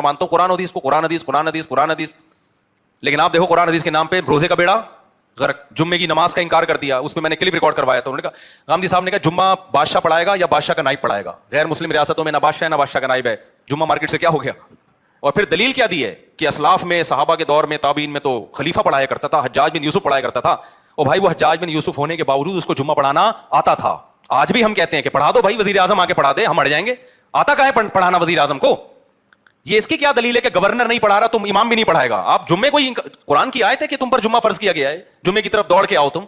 مانتا ہوں قرآن حدیث کو, قرآن حدیث قرآن حدیث قرآن حدیث, لیکن آپ دیکھو قرآن حدیث کے نام پہ روزے کا بیڑا غرق, جمعے کی نماز کا انکار کر دیا. اس پہ میں نے کلپ ریکارڈ کروایا تھا. انہوں نے کہا, غامدی صاحب نے کہا جمعہ بادشاہ پڑھائے گا یا بادشاہ کا نائب پڑھائے گا؟ غیر مسلم ریاستوں میں نہ بادشاہ ہے نہ بادشاہ کا نائب ہے, جمعہ مارکیٹ سے کیا ہو گیا؟ اور پھر دلیل کیا دی ہے کہ اسلاف میں, صحابہ کے دور میں, تابعین میں تو خلیفہ پڑھایا کرتا تھا, حجاج بن یوسف پڑھایا کرتا تھا. اور بھائی وہ حجاج بن یوسف ہونے کے باوجود اس کو جمعہ پڑھانا آتا تھا. آج بھی ہم کہتے ہیں کہ پڑھا دو بھائی, وزیر اعظم آ کے پڑھا دے, ہم اڑ جائیں گے. آتا کہاں ہے پڑھانا وزیر اعظم کو؟ یہ اس کی کیا دلیل ہے کہ گورنر نہیں پڑھا رہا, تم امام بھی نہیں پڑھائے گا؟ آپ جمعے کو قرآن کی آیت ہے کہ تم پر جمعہ فرض کیا گیا ہے, جمعے کی طرف دوڑ کے آؤ تم.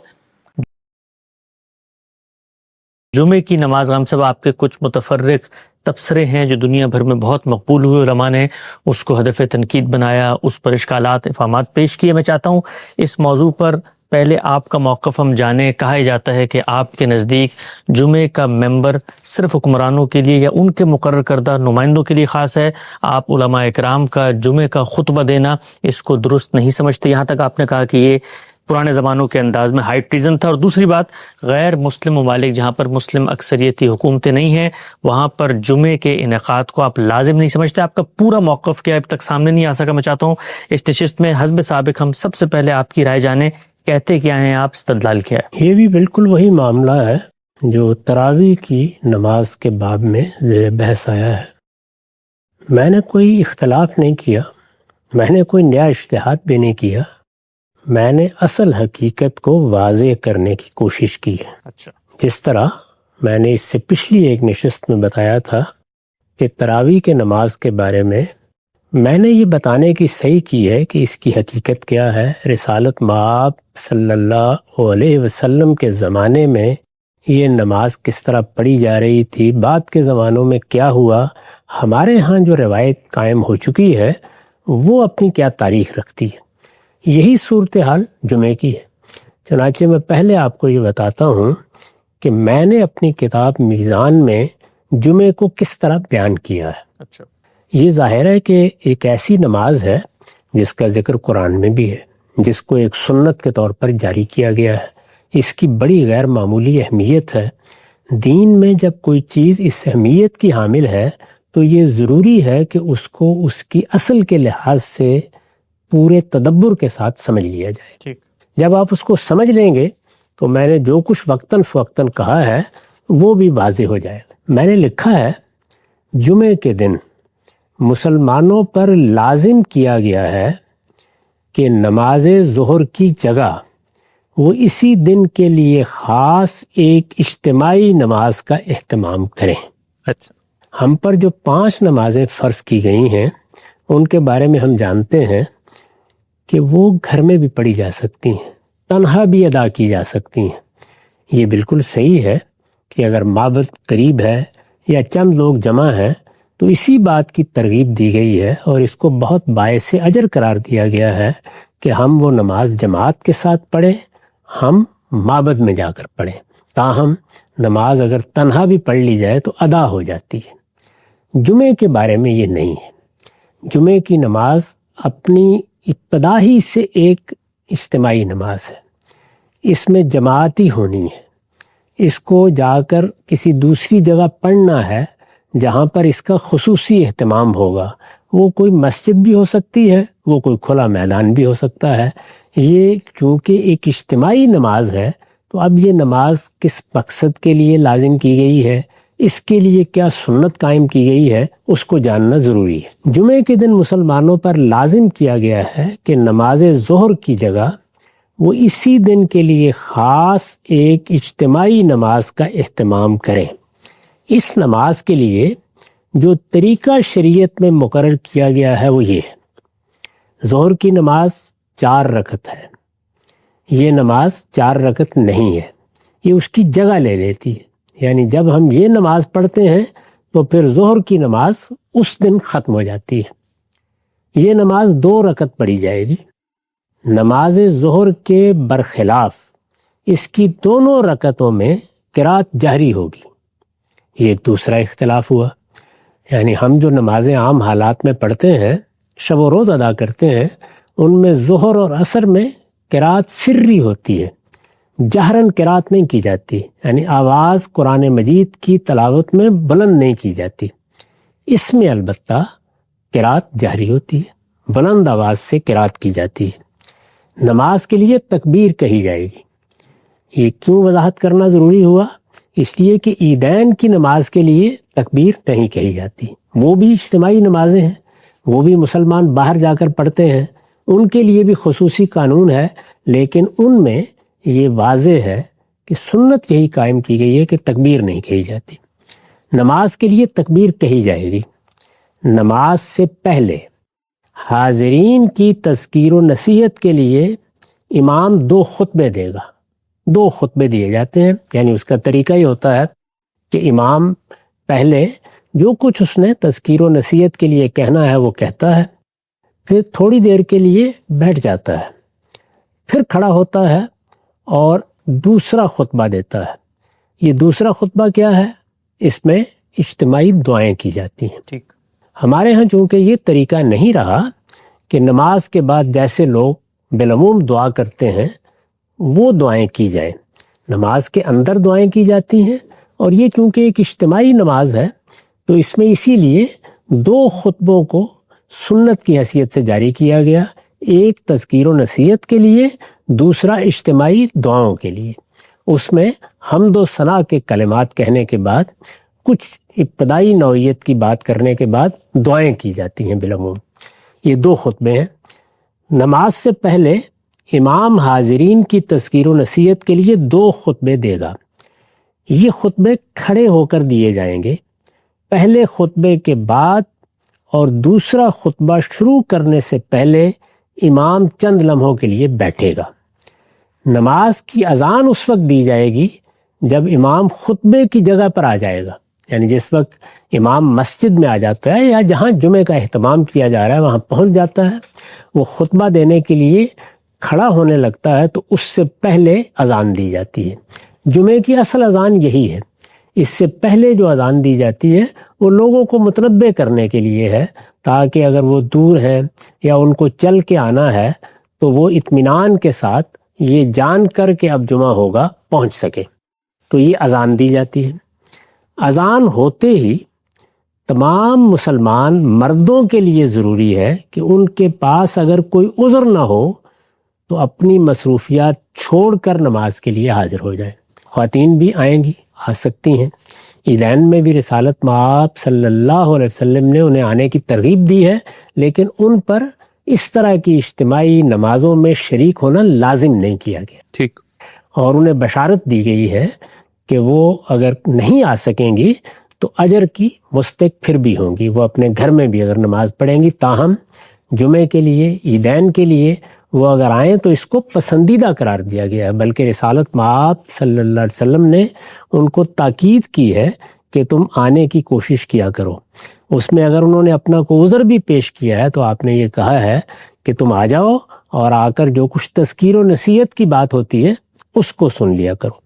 جمعے کی نماز ہم سب آپ کے کچھ متفرق تبصرے ہیں جو دنیا بھر میں بہت مقبول ہوئے, علماء نے اس کو ہدف تنقید بنایا, اس پر اشکالات افہامات پیش کیے. میں چاہتا ہوں اس موضوع پر پہلے آپ کا موقف ہم جانیں. کہا جاتا ہے کہ آپ کے نزدیک جمعے کا ممبر صرف حکمرانوں کے لیے یا ان کے مقرر کردہ نمائندوں کے لیے خاص ہے. آپ علماء اکرام کا جمعے کا خطبہ دینا اس کو درست نہیں سمجھتے. یہاں تک آپ نے کہا کہ یہ پرانے زمانوں کے انداز میں ہائی ٹریزن تھا. اور دوسری بات, غیر مسلم ممالک جہاں پر مسلم اکثریتی حکومتیں نہیں ہیں وہاں پر جمعے کے انعقاد کو آپ لازم نہیں سمجھتے. آپ کا پورا موقف کیا اب تک سامنے نہیں آ سکا. میں چاہتا ہوں اس نشست میں حسب سابق ہم سب سے پہلے آپ کی رائے جانیں, کہتے کیا ہیں آپ, استدلال کیا ہے؟ یہ بھی بالکل وہی معاملہ ہے جو تراویح کی نماز کے باب میں زیر بحث آیا ہے. میں نے کوئی اختلاف نہیں کیا, میں نے کوئی نیا اجتہاد بھی نہیں کیا, میں نے اصل حقیقت کو واضح کرنے کی کوشش کی ہے. اچھا, جس طرح میں نے اس سے پچھلی ایک نشست میں بتایا تھا کہ تراویح کے نماز کے بارے میں نے یہ بتانے کی صحیح کی ہے کہ اس کی حقیقت کیا ہے. رسالت مآب صلی اللہ علیہ وسلم کے زمانے میں یہ نماز کس طرح پڑھی جا رہی تھی, بعد کے زمانوں میں کیا ہوا, ہمارے ہاں جو روایت قائم ہو چکی ہے وہ اپنی کیا تاریخ رکھتی ہے. یہی صورتحال جمعے کی ہے. چنانچہ میں پہلے آپ کو یہ بتاتا ہوں کہ میں نے اپنی کتاب میزان میں جمعے کو کس طرح بیان کیا ہے. اچھا, یہ ظاہر ہے کہ ایک ایسی نماز ہے جس کا ذکر قرآن میں بھی ہے, جس کو ایک سنت کے طور پر جاری کیا گیا ہے. اس کی بڑی غیر معمولی اہمیت ہے. دین میں جب کوئی چیز اس اہمیت کی حامل ہے تو یہ ضروری ہے کہ اس کو اس کی اصل کے لحاظ سے پورے تدبر کے ساتھ سمجھ لیا جائے. ٹھیک, جب آپ اس کو سمجھ لیں گے تو میں نے جو کچھ وقتاً فوقتاً کہا ہے وہ بھی واضح ہو جائے گا. میں نے لکھا ہے جمعے کے دن مسلمانوں پر لازم کیا گیا ہے کہ نماز ظہر کی جگہ وہ اسی دن کے لیے خاص ایک اجتماعی نماز کا اہتمام کریں. اچھا, ہم پر جو 5 نمازیں فرض کی گئی ہیں ان کے بارے میں ہم جانتے ہیں کہ وہ گھر میں بھی پڑھی جا سکتی ہیں, تنہا بھی ادا کی جا سکتی ہیں. یہ بالکل صحیح ہے کہ اگر معبد قریب ہے یا چند لوگ جمع ہیں تو اسی بات کی ترغیب دی گئی ہے اور اس کو بہت باعث اجر قرار دیا گیا ہے کہ ہم وہ نماز جماعت کے ساتھ پڑھیں, ہم معبد میں جا کر پڑھیں. تاہم نماز اگر تنہا بھی پڑھ لی جائے تو ادا ہو جاتی ہے. جمعے کے بارے میں یہ نہیں ہے. جمعے کی نماز اپنی ابتدا ہی سے ایک اجتماعی نماز ہے. اس میں جماعتی ہونی ہے. اس کو جا کر کسی دوسری جگہ پڑھنا ہے جہاں پر اس کا خصوصی اہتمام ہوگا. وہ کوئی مسجد بھی ہو سکتی ہے, وہ کوئی کھلا میدان بھی ہو سکتا ہے. یہ چونکہ ایک اجتماعی نماز ہے تو اب یہ نماز کس مقصد کے لیے لازم کی گئی ہے, اس کے لیے کیا سنت قائم کی گئی ہے, اس کو جاننا ضروری ہے. جمعے کے دن مسلمانوں پر لازم کیا گیا ہے کہ نماز ظہر کی جگہ وہ اسی دن کے لیے خاص ایک اجتماعی نماز کا اہتمام کریں. اس نماز کے لیے جو طریقہ شریعت میں مقرر کیا گیا ہے وہ یہ ہے. ظہر کی نماز 4 رکعت ہے. یہ نماز 4 رکعت نہیں ہے, یہ اس کی جگہ لے لیتی ہے. یعنی جب ہم یہ نماز پڑھتے ہیں تو پھر ظہر کی نماز اس دن ختم ہو جاتی ہے. یہ نماز 2 رکعت پڑھی جائے گی. نماز ظہر کے برخلاف اس کی دونوں رکعتوں میں قرات جہری ہوگی. یہ ایک دوسرا اختلاف ہوا. یعنی ہم جو نمازیں عام حالات میں پڑھتے ہیں, شب و روز ادا کرتے ہیں, ان میں ظہر اور عصر میں قرات سری ہوتی ہے, جہراً قرات نہیں کی جاتی. یعنی آواز قرآن مجید کی تلاوت میں بلند نہیں کی جاتی. اس میں البتہ قرات جہری ہوتی ہے، بلند آواز سے قرات کی جاتی ہے۔ نماز کے لیے تکبیر کہی جائے گی۔ یہ کیوں وضاحت کرنا ضروری ہوا؟ اس لیے کہ عیدین کی نماز کے لیے تکبیر نہیں کہی جاتی، وہ بھی اجتماعی نمازیں ہیں، وہ بھی مسلمان باہر جا کر پڑھتے ہیں، ان کے لیے بھی خصوصی قانون ہے، لیکن ان میں یہ واضح ہے کہ سنت یہی قائم کی گئی ہے کہ تکبیر نہیں کہی جاتی۔ نماز کے لیے تکبیر کہی جائے گی۔ نماز سے پہلے حاضرین کی تذکیر و نصیحت کے لیے امام 2 خطبے دے گا۔ 2 خطبے دیے جاتے ہیں، یعنی اس کا طریقہ یہ ہوتا ہے کہ امام پہلے جو کچھ اس نے تذکیر و نصیحت کے لیے کہنا ہے وہ کہتا ہے، پھر تھوڑی دیر کے لیے بیٹھ جاتا ہے، پھر کھڑا ہوتا ہے اور دوسرا خطبہ دیتا ہے۔ یہ دوسرا خطبہ کیا ہے؟ اس میں اجتماعی دعائیں کی جاتی ہیں۔ ٹھیک۔ ہمارے ہاں چونکہ یہ طریقہ نہیں رہا کہ نماز کے بعد جیسے لوگ بالعموم دعا کرتے ہیں وہ دعائیں کی جائیں، نماز کے اندر دعائیں کی جاتی ہیں، اور یہ چونکہ ایک اجتماعی نماز ہے تو اس میں اسی لیے 2 خطبوں کو سنت کی حیثیت سے جاری کیا گیا، ایک تذکیر و نصیحت کے لیے، دوسرا اجتماعی دعاؤں کے لیے۔ اس میں حمد و ثنا کے کلمات کہنے کے بعد کچھ ابتدائی نوعیت کی بات کرنے کے بعد دعائیں کی جاتی ہیں بالعموم۔ یہ 2 خطبے ہیں۔ نماز سے پہلے امام حاضرین کی تذکیر و نصیحت کے لیے 2 خطبے دے گا۔ یہ خطبے کھڑے ہو کر دیے جائیں گے۔ پہلے خطبے کے بعد اور دوسرا خطبہ شروع کرنے سے پہلے امام چند لمحوں کے لیے بیٹھے گا۔ نماز کی اذان اس وقت دی جائے گی جب امام خطبے کی جگہ پر آ جائے گا، یعنی جس وقت امام مسجد میں آ جاتا ہے یا جہاں جمعے کا اہتمام کیا جا رہا ہے وہاں پہنچ جاتا ہے، وہ خطبہ دینے کے لیے کھڑا ہونے لگتا ہے تو اس سے پہلے اذان دی جاتی ہے۔ جمعے کی اصل اذان یہی ہے۔ اس سے پہلے جو اذان دی جاتی ہے وہ لوگوں کو متنبہ کرنے کے لیے ہے، تاکہ اگر وہ دور ہیں یا ان کو چل کے آنا ہے تو وہ اطمینان کے ساتھ یہ جان کر کے اب جمعہ ہوگا پہنچ سکے، تو یہ اذان دی جاتی ہے۔ اذان ہوتے ہی تمام مسلمان مردوں کے لیے ضروری ہے کہ ان کے پاس اگر کوئی عذر نہ ہو تو اپنی مصروفیات چھوڑ کر نماز کے لیے حاضر ہو جائیں۔ خواتین بھی آئیں گی، آ سکتی ہیں۔ عیدین میں بھی رسالت مآب صلی اللہ علیہ وسلم نے انہیں آنے کی ترغیب دی ہے، لیکن ان پر اس طرح کی اجتماعی نمازوں میں شریک ہونا لازم نہیں کیا گیا۔ ٹھیک۔ اور انہیں بشارت دی گئی ہے کہ وہ اگر نہیں آ سکیں گی تو اجر کی مستحق پھر بھی ہوں گی، وہ اپنے گھر میں بھی اگر نماز پڑھیں گی۔ تاہم جمعے کے لیے، عیدین کے لیے وہ اگر آئیں تو اس کو پسندیدہ قرار دیا گیا ہے، بلکہ رسالت مآب صلی اللہ علیہ وسلم نے ان کو تاکید کی ہے کہ تم آنے کی کوشش کیا کرو۔ اس میں اگر انہوں نے اپنا کوئی عذر بھی پیش کیا ہے تو آپ نے یہ کہا ہے کہ تم آ جاؤ اور آ کر جو کچھ تذکیر و نصیحت کی بات ہوتی ہے اس کو سن لیا کرو۔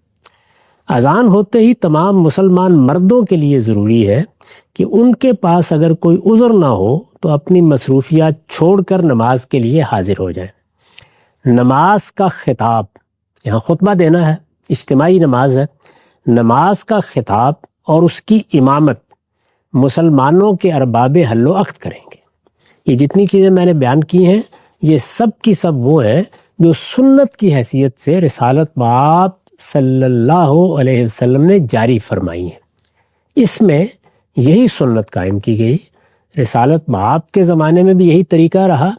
اذان ہوتے ہی تمام مسلمان مردوں کے لیے ضروری ہے کہ ان کے پاس اگر کوئی عذر نہ ہو تو اپنی مصروفیات چھوڑ کر نماز کے لیے حاضر ہو جائیں۔ نماز کا خطاب، یہاں خطبہ دینا ہے، اجتماعی نماز ہے، نماز کا خطاب اور اس کی امامت مسلمانوں کے ارباب حل و عقد کریں گے۔ یہ جتنی چیزیں میں نے بیان کی ہیں یہ سب کی سب وہ ہیں جو سنت کی حیثیت سے رسالت مآب صلی اللہ علیہ وسلم نے جاری فرمائی ہیں۔ اس میں یہی سنت قائم کی گئی۔ رسالت مآب کے زمانے میں بھی یہی طریقہ رہا،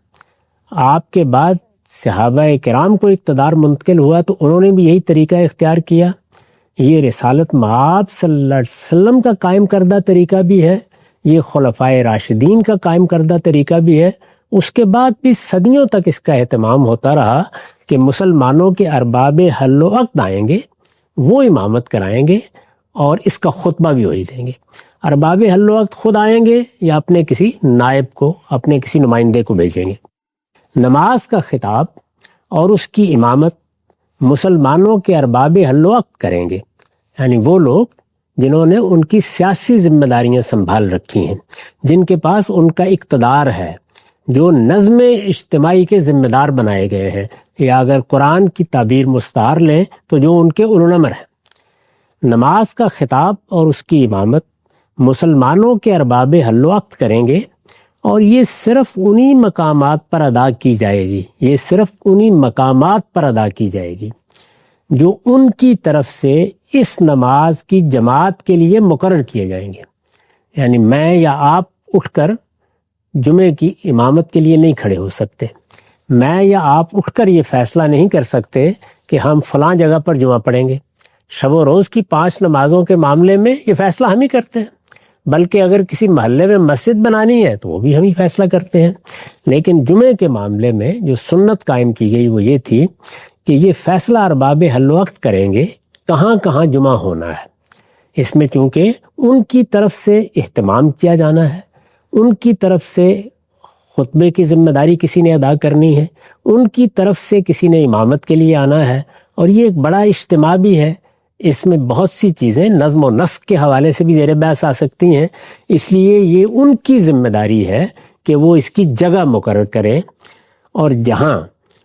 آپ کے بعد صحابہ کرام کو اقتدار منتقل ہوا تو انہوں نے بھی یہی طریقہ اختیار کیا۔ یہ رسالت مآب صلی اللہ علیہ وسلم کا قائم کردہ طریقہ بھی ہے، یہ خلفائے راشدین کا قائم کردہ طریقہ بھی ہے۔ اس کے بعد بھی صدیوں تک اس کا اہتمام ہوتا رہا کہ مسلمانوں کے ارباب حل و عقد آئیں گے، وہ امامت کرائیں گے اور اس کا خطبہ بھی وہی دیں گے۔ ارباب حل و عقد خود آئیں گے یا اپنے کسی نائب کو، اپنے کسی نمائندے کو بھیجیں گے۔ نماز کا خطاب اور اس کی امامت مسلمانوں کے ارباب حل و عقد کریں گے، یعنی وہ لوگ جنہوں نے ان کی سیاسی ذمہ داریاں سنبھال رکھی ہیں، جن کے پاس ان کا اقتدار ہے، جو نظم اجتماعی کے ذمہ دار بنائے گئے ہیں، یا اگر قرآن کی تعبیر مستعار لیں تو جو ان کے اولوالامر ہیں۔ نماز کا خطاب اور اس کی امامت مسلمانوں کے ارباب حل و عقد کریں گے اور یہ صرف انہی مقامات پر ادا کی جائے گی، یہ صرف انہی مقامات پر ادا کی جائے گی جو ان کی طرف سے اس نماز کی جماعت کے لیے مقرر کیے جائیں گے۔ یعنی میں یا آپ اٹھ کر جمعے کی امامت کے لیے نہیں کھڑے ہو سکتے، میں یا آپ اٹھ کر یہ فیصلہ نہیں کر سکتے کہ ہم فلاں جگہ پر جمعہ پڑھیں گے۔ شب و روز کی 5 نمازوں کے معاملے میں یہ فیصلہ ہم ہی کرتے ہیں، بلکہ اگر کسی محلے میں مسجد بنانی ہے تو وہ بھی ہم ہی فیصلہ کرتے ہیں۔ لیکن جمعے کے معاملے میں جو سنت قائم کی گئی وہ یہ تھی کہ یہ فیصلہ ارباب حل وقت کریں گے کہاں کہاں جمعہ ہونا ہے۔ اس میں چونکہ ان کی طرف سے اہتمام کیا جانا ہے، ان کی طرف سے خطبے کی ذمہ داری کسی نے ادا کرنی ہے، ان کی طرف سے کسی نے امامت کے لیے آنا ہے، اور یہ ایک بڑا اجتماع بھی ہے۔ اس میں بہت سی چیزیں نظم و نسق کے حوالے سے بھی زیر بحث آ سکتی ہیں، اس لیے یہ ان کی ذمہ داری ہے کہ وہ اس کی جگہ مقرر کریں، اور جہاں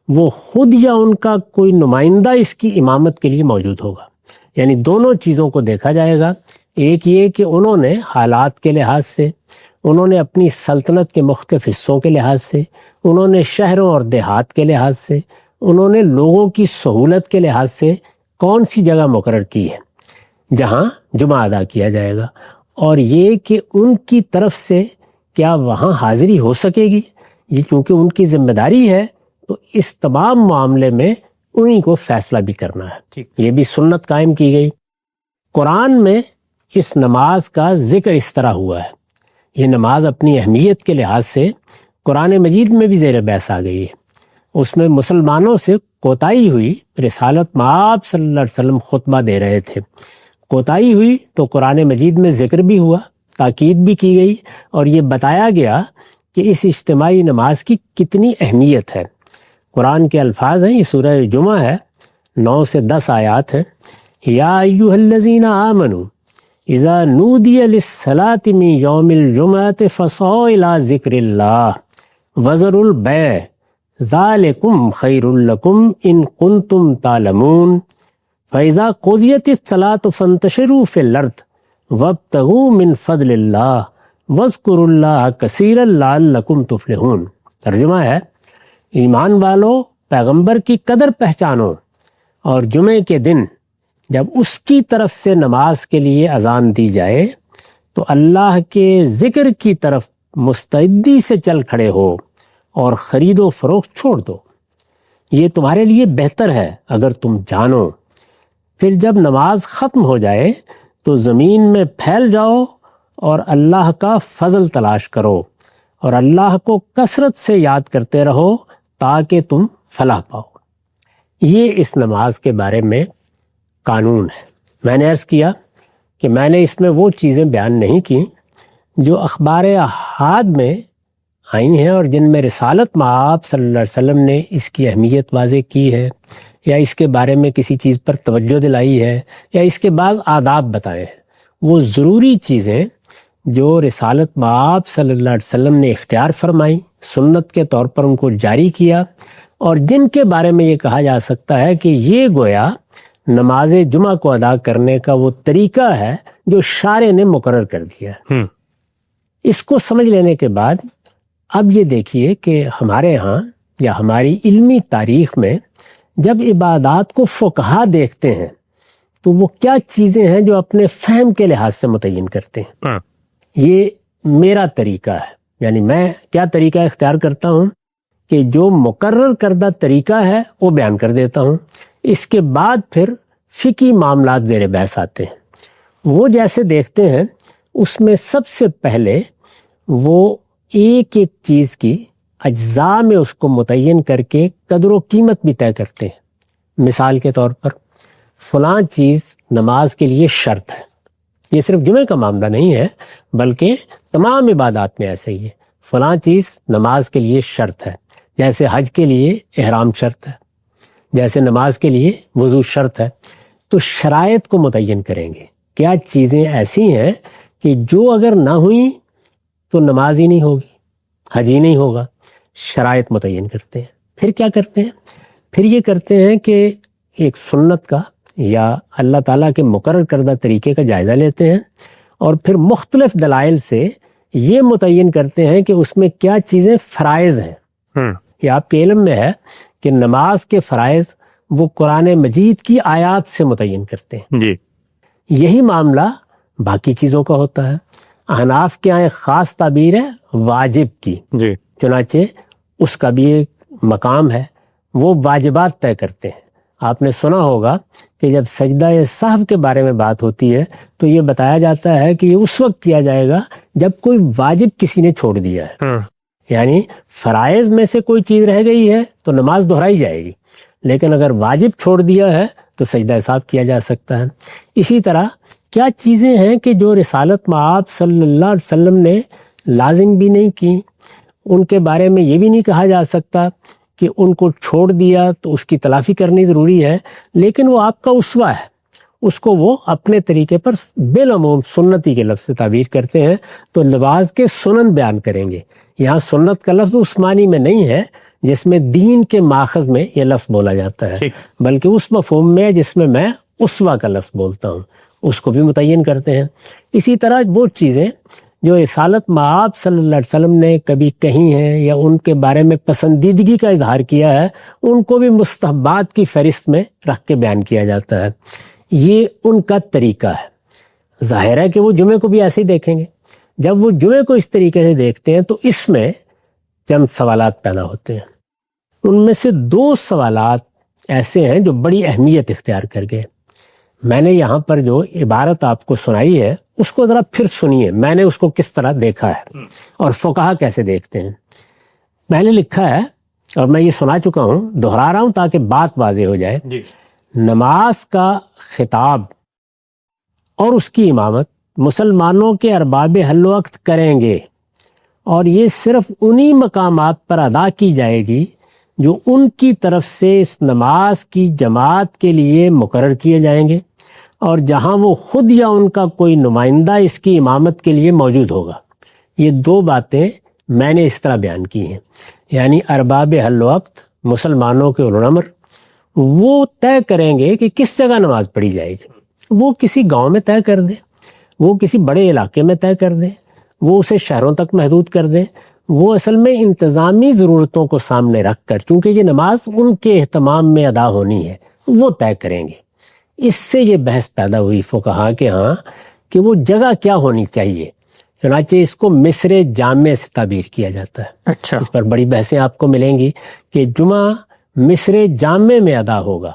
وہ خود یا ان کا کوئی نمائندہ اس کی امامت کے لیے موجود ہوگا۔ یعنی دونوں چیزوں کو دیکھا جائے گا، ایک یہ کہ انہوں نے حالات کے لحاظ سے، انہوں نے اپنی سلطنت کے مختلف حصوں کے لحاظ سے، انہوں نے شہروں اور دیہات کے لحاظ سے، انہوں نے لوگوں کی سہولت کے لحاظ سے کون سی جگہ مقرر کی ہے جہاں جمعہ ادا کیا جائے گا، اور یہ کہ ان کی طرف سے کیا وہاں حاضری ہو سکے گی۔ یہ چونکہ ان کی ذمہ داری ہے تو اس تمام معاملے میں انہی کو فیصلہ بھی کرنا ہے۔ یہ بھی سنت قائم کی گئی۔ قرآن میں اس نماز کا ذکر اس طرح ہوا ہے، یہ نماز اپنی اہمیت کے لحاظ سے قرآن مجید میں بھی زیر بحث آ گئی ہے۔ اس میں مسلمانوں سے کوتاہی ہوئی، رسالت مآب صلی اللہ علیہ وسلم خطبہ دے رہے تھے، کوتاہی ہوئی تو قرآن مجید میں ذکر بھی ہوا، تاکید بھی کی گئی، اور یہ بتایا گیا کہ اس اجتماعی نماز کی کتنی اہمیت ہے۔ قرآن کے الفاظ ہیں، یہ سورہ جمعہ ہے، 9 سے 10 آیات ہیں۔ یا ایھا الذین آمنوا اذا نودی للصلاۃ من یوم الجمعۃ فاسعوا الی ذکر اللہ وذروا البیع ذالکم خیر لکم ان کنتم تعلمون فاذا قضیت الصلاۃ فانتشروا فی الارض وابتغوا من فضل اللہ واذکروا اللہ کثیرا لعلکم تفلحون۔ ترجمہ ہے، ایمان والو پیغمبر کی قدر پہچانو، اور جمعے کے دن جب اس کی طرف سے نماز کے لیے اذان دی جائے تو اللہ کے ذکر کی طرف مستعدی سے چل کھڑے ہو اور خرید و فروخت چھوڑ دو، یہ تمہارے لیے بہتر ہے اگر تم جانو۔ پھر جب نماز ختم ہو جائے تو زمین میں پھیل جاؤ اور اللہ کا فضل تلاش کرو، اور اللہ کو کثرت سے یاد کرتے رہو تاکہ تم فلاح پاؤ۔ یہ اس نماز کے بارے میں قانون ہے۔ میں نے عرض کیا کہ میں نے اس میں وہ چیزیں بیان نہیں کی جو اخبار احاد میں آئی ہیں اور جن میں رسالت مآب صلی اللہ علیہ وسلم نے اس کی اہمیت واضح کی ہے، یا اس کے بارے میں کسی چیز پر توجہ دلائی ہے، یا اس کے بعض آداب بتائے ہیں۔ وہ ضروری چیزیں جو رسالت مآب صلی اللہ علیہ وسلم نے اختیار فرمائی، سنت کے طور پر ان کو جاری کیا، اور جن کے بارے میں یہ کہا جا سکتا ہے کہ یہ گویا نماز جمعہ کو ادا کرنے کا وہ طریقہ ہے جو شارع نے مقرر کر دیا ہے۔ اس کو سمجھ لینے کے بعد اب یہ دیکھیے کہ ہمارے ہاں یا ہماری علمی تاریخ میں جب عبادات کو فقہا دیکھتے ہیں تو وہ کیا چیزیں ہیں جو اپنے فہم کے لحاظ سے متعین کرتے ہیں۔ یہ میرا طریقہ ہے، یعنی میں کیا طریقہ اختیار کرتا ہوں کہ جو مقرر کردہ طریقہ ہے وہ بیان کر دیتا ہوں، اس کے بعد پھر فقہی معاملات زیر بحث آتے ہیں۔ وہ جیسے دیکھتے ہیں اس میں سب سے پہلے وہ ایک ایک چیز کی اجزاء میں اس کو متعین کر کے قدر و قیمت بھی طے کرتے ہیں۔ مثال کے طور پر فلاں چیز نماز کے لیے شرط ہے، یہ صرف جمعہ کا معاملہ نہیں ہے بلکہ تمام عبادات میں ایسے ہی ہے، فلاں چیز نماز کے لیے شرط ہے، جیسے حج کے لیے احرام شرط ہے، جیسے نماز کے لیے وضو شرط ہے۔ تو شرائط کو متعین کریں گے، کیا چیزیں ایسی ہیں کہ جو اگر نہ ہوئیں تو نماز ہی نہیں ہوگی، حج ہی نہیں ہوگا۔ شرائط متعین کرتے ہیں۔ پھر کیا کرتے ہیں؟ پھر یہ کرتے ہیں کہ ایک سنت کا یا اللہ تعالیٰ کے مقرر کردہ طریقے کا جائزہ لیتے ہیں، اور پھر مختلف دلائل سے یہ متعین کرتے ہیں کہ اس میں کیا چیزیں فرائض ہیں. یہ آپ کے علم میں ہے کہ نماز کے فرائض وہ قرآن مجید کی آیات سے متعین کرتے ہیں. جی. یہی معاملہ باقی چیزوں کا ہوتا ہے. احناف کے یہاں ایک خاص تعبیر ہے واجب کی. جی. چنانچہ اس کا بھی ایک مقام ہے، وہ واجبات طے کرتے ہیں. آپ نے سنا ہوگا کہ جب سجدہ سہو کے بارے میں بات ہوتی ہے تو یہ بتایا جاتا ہے کہ یہ اس وقت کیا جائے گا جب کوئی واجب کسی نے چھوڑ دیا ہے. یعنی فرائض میں سے کوئی چیز رہ گئی ہے تو نماز دہرائی جائے گی، لیکن اگر واجب چھوڑ دیا ہے تو سجدہ سہو کیا جا سکتا ہے. اسی طرح کیا چیزیں ہیں کہ جو رسالت مآب صلی اللہ علیہ وسلم نے لازم بھی نہیں کی، ان کے بارے میں یہ بھی نہیں کہا جا سکتا کہ ان کو چھوڑ دیا تو اس کی تلافی کرنی ضروری ہے، لیکن وہ آپ کا اسوہ ہے، اس کو وہ اپنے طریقے پر بالعموم سنتی کے لفظ سے تعبیر کرتے ہیں. تو نماز کے سنن بیان کریں گے. یہاں سنت کا لفظ اس معنی میں نہیں ہے جس میں دین کے ماخذ میں یہ لفظ بولا جاتا ہے، بلکہ اس مفہوم میں جس میں اسوہ کا لفظ بولتا ہوں، اس کو بھی متعین کرتے ہیں. اسی طرح وہ چیزیں جو رسالت مآب صلی اللہ علیہ وسلم نے کبھی کہی ہیں یا ان کے بارے میں پسندیدگی کا اظہار کیا ہے، ان کو بھی مستحبات کی فہرست میں رکھ کے بیان کیا جاتا ہے. یہ ان کا طریقہ ہے. ظاہر ہے کہ وہ جمعے کو بھی ایسے ہی دیکھیں گے. جب وہ جمعے کو اس طریقے سے دیکھتے ہیں تو اس میں چند سوالات پیدا ہوتے ہیں. ان میں سے 2 سوالات ایسے ہیں جو بڑی اہمیت اختیار کر گئے. میں نے یہاں پر جو عبارت آپ کو سنائی ہے اس کو ذرا پھر سنیے، میں نے اس کو کس طرح دیکھا ہے اور فقہا کیسے دیکھتے ہیں. میں نے لکھا ہے اور میں یہ سنا چکا ہوں، دہرا رہا ہوں تاکہ بات واضح ہو جائے. نماز کا خطاب اور اس کی امامت مسلمانوں کے ارباب حل وقت کریں گے، اور یہ صرف انہی مقامات پر ادا کی جائے گی جو ان کی طرف سے اس نماز کی جماعت کے لیے مقرر کیے جائیں گے، اور جہاں وہ خود یا ان کا کوئی نمائندہ اس کی امامت کے لیے موجود ہوگا. یہ 2 باتیں میں نے اس طرح بیان کی ہیں. یعنی ارباب حل وقت مسلمانوں کے اولوالامر وہ طے کریں گے کہ کس جگہ نماز پڑھی جائے گی. وہ کسی گاؤں میں طے کر دیں، وہ کسی بڑے علاقے میں طے کر دیں، وہ اسے شہروں تک محدود کر دیں. وہ اصل میں انتظامی ضرورتوں کو سامنے رکھ کر، چونکہ یہ نماز ان کے اہتمام میں ادا ہونی ہے، وہ طے کریں گے. اس سے یہ بحث پیدا ہوئی فقہا کے ہاں کہ وہ جگہ کیا ہونی چاہیے. چنانچہ اس کو مصر جامع سے تعبیر کیا جاتا ہے. اچھا. اس پر بڑی بحثیں آپ کو ملیں گی کہ جمعہ مصر جامع میں ادا ہوگا.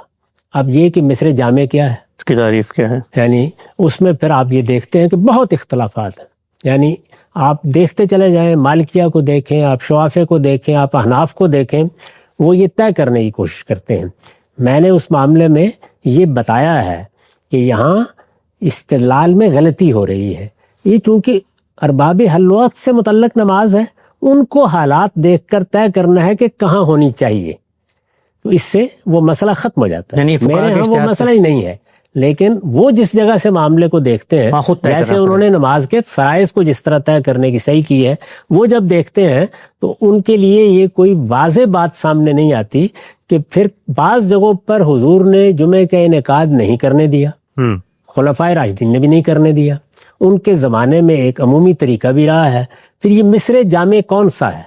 اب یہ کہ مصر جامع کیا ہے، اس کی تعریف کیا ہے، یعنی اس میں پھر آپ یہ دیکھتے ہیں کہ بہت اختلافات ہیں. یعنی آپ دیکھتے چلے جائیں، مالکیہ کو دیکھیں، آپ شوافے کو دیکھیں، آپ احناف کو دیکھیں، وہ یہ طے کرنے کی کوشش کرتے ہیں. میں نے اس معاملے میں یہ بتایا ہے کہ یہاں استدلال میں غلطی ہو رہی ہے. یہ چونکہ ارباب حل وقت سے متعلق نماز ہے، ان کو حالات دیکھ کر طے کرنا ہے کہ کہاں ہونی چاہیے، تو اس سے وہ مسئلہ ختم ہو جاتا ہے. یعنی میرے ہاں وہ مسئلہ ہی نہیں ہے، لیکن وہ جس جگہ سے معاملے کو دیکھتے ہیں، جیسے انہوں نے نماز کے فرائض کو جس طرح طے کرنے کی صحیح کی ہے، وہ جب دیکھتے ہیں تو ان کے لیے یہ کوئی واضح بات سامنے نہیں آتی کہ پھر بعض جگہوں پر حضور نے جمعے کا انعقاد نہیں کرنے دیا، خلفائے راشدین نے بھی نہیں کرنے دیا، ان کے زمانے میں ایک عمومی طریقہ بھی رہا ہے. پھر یہ مصر جامع کون سا ہے؟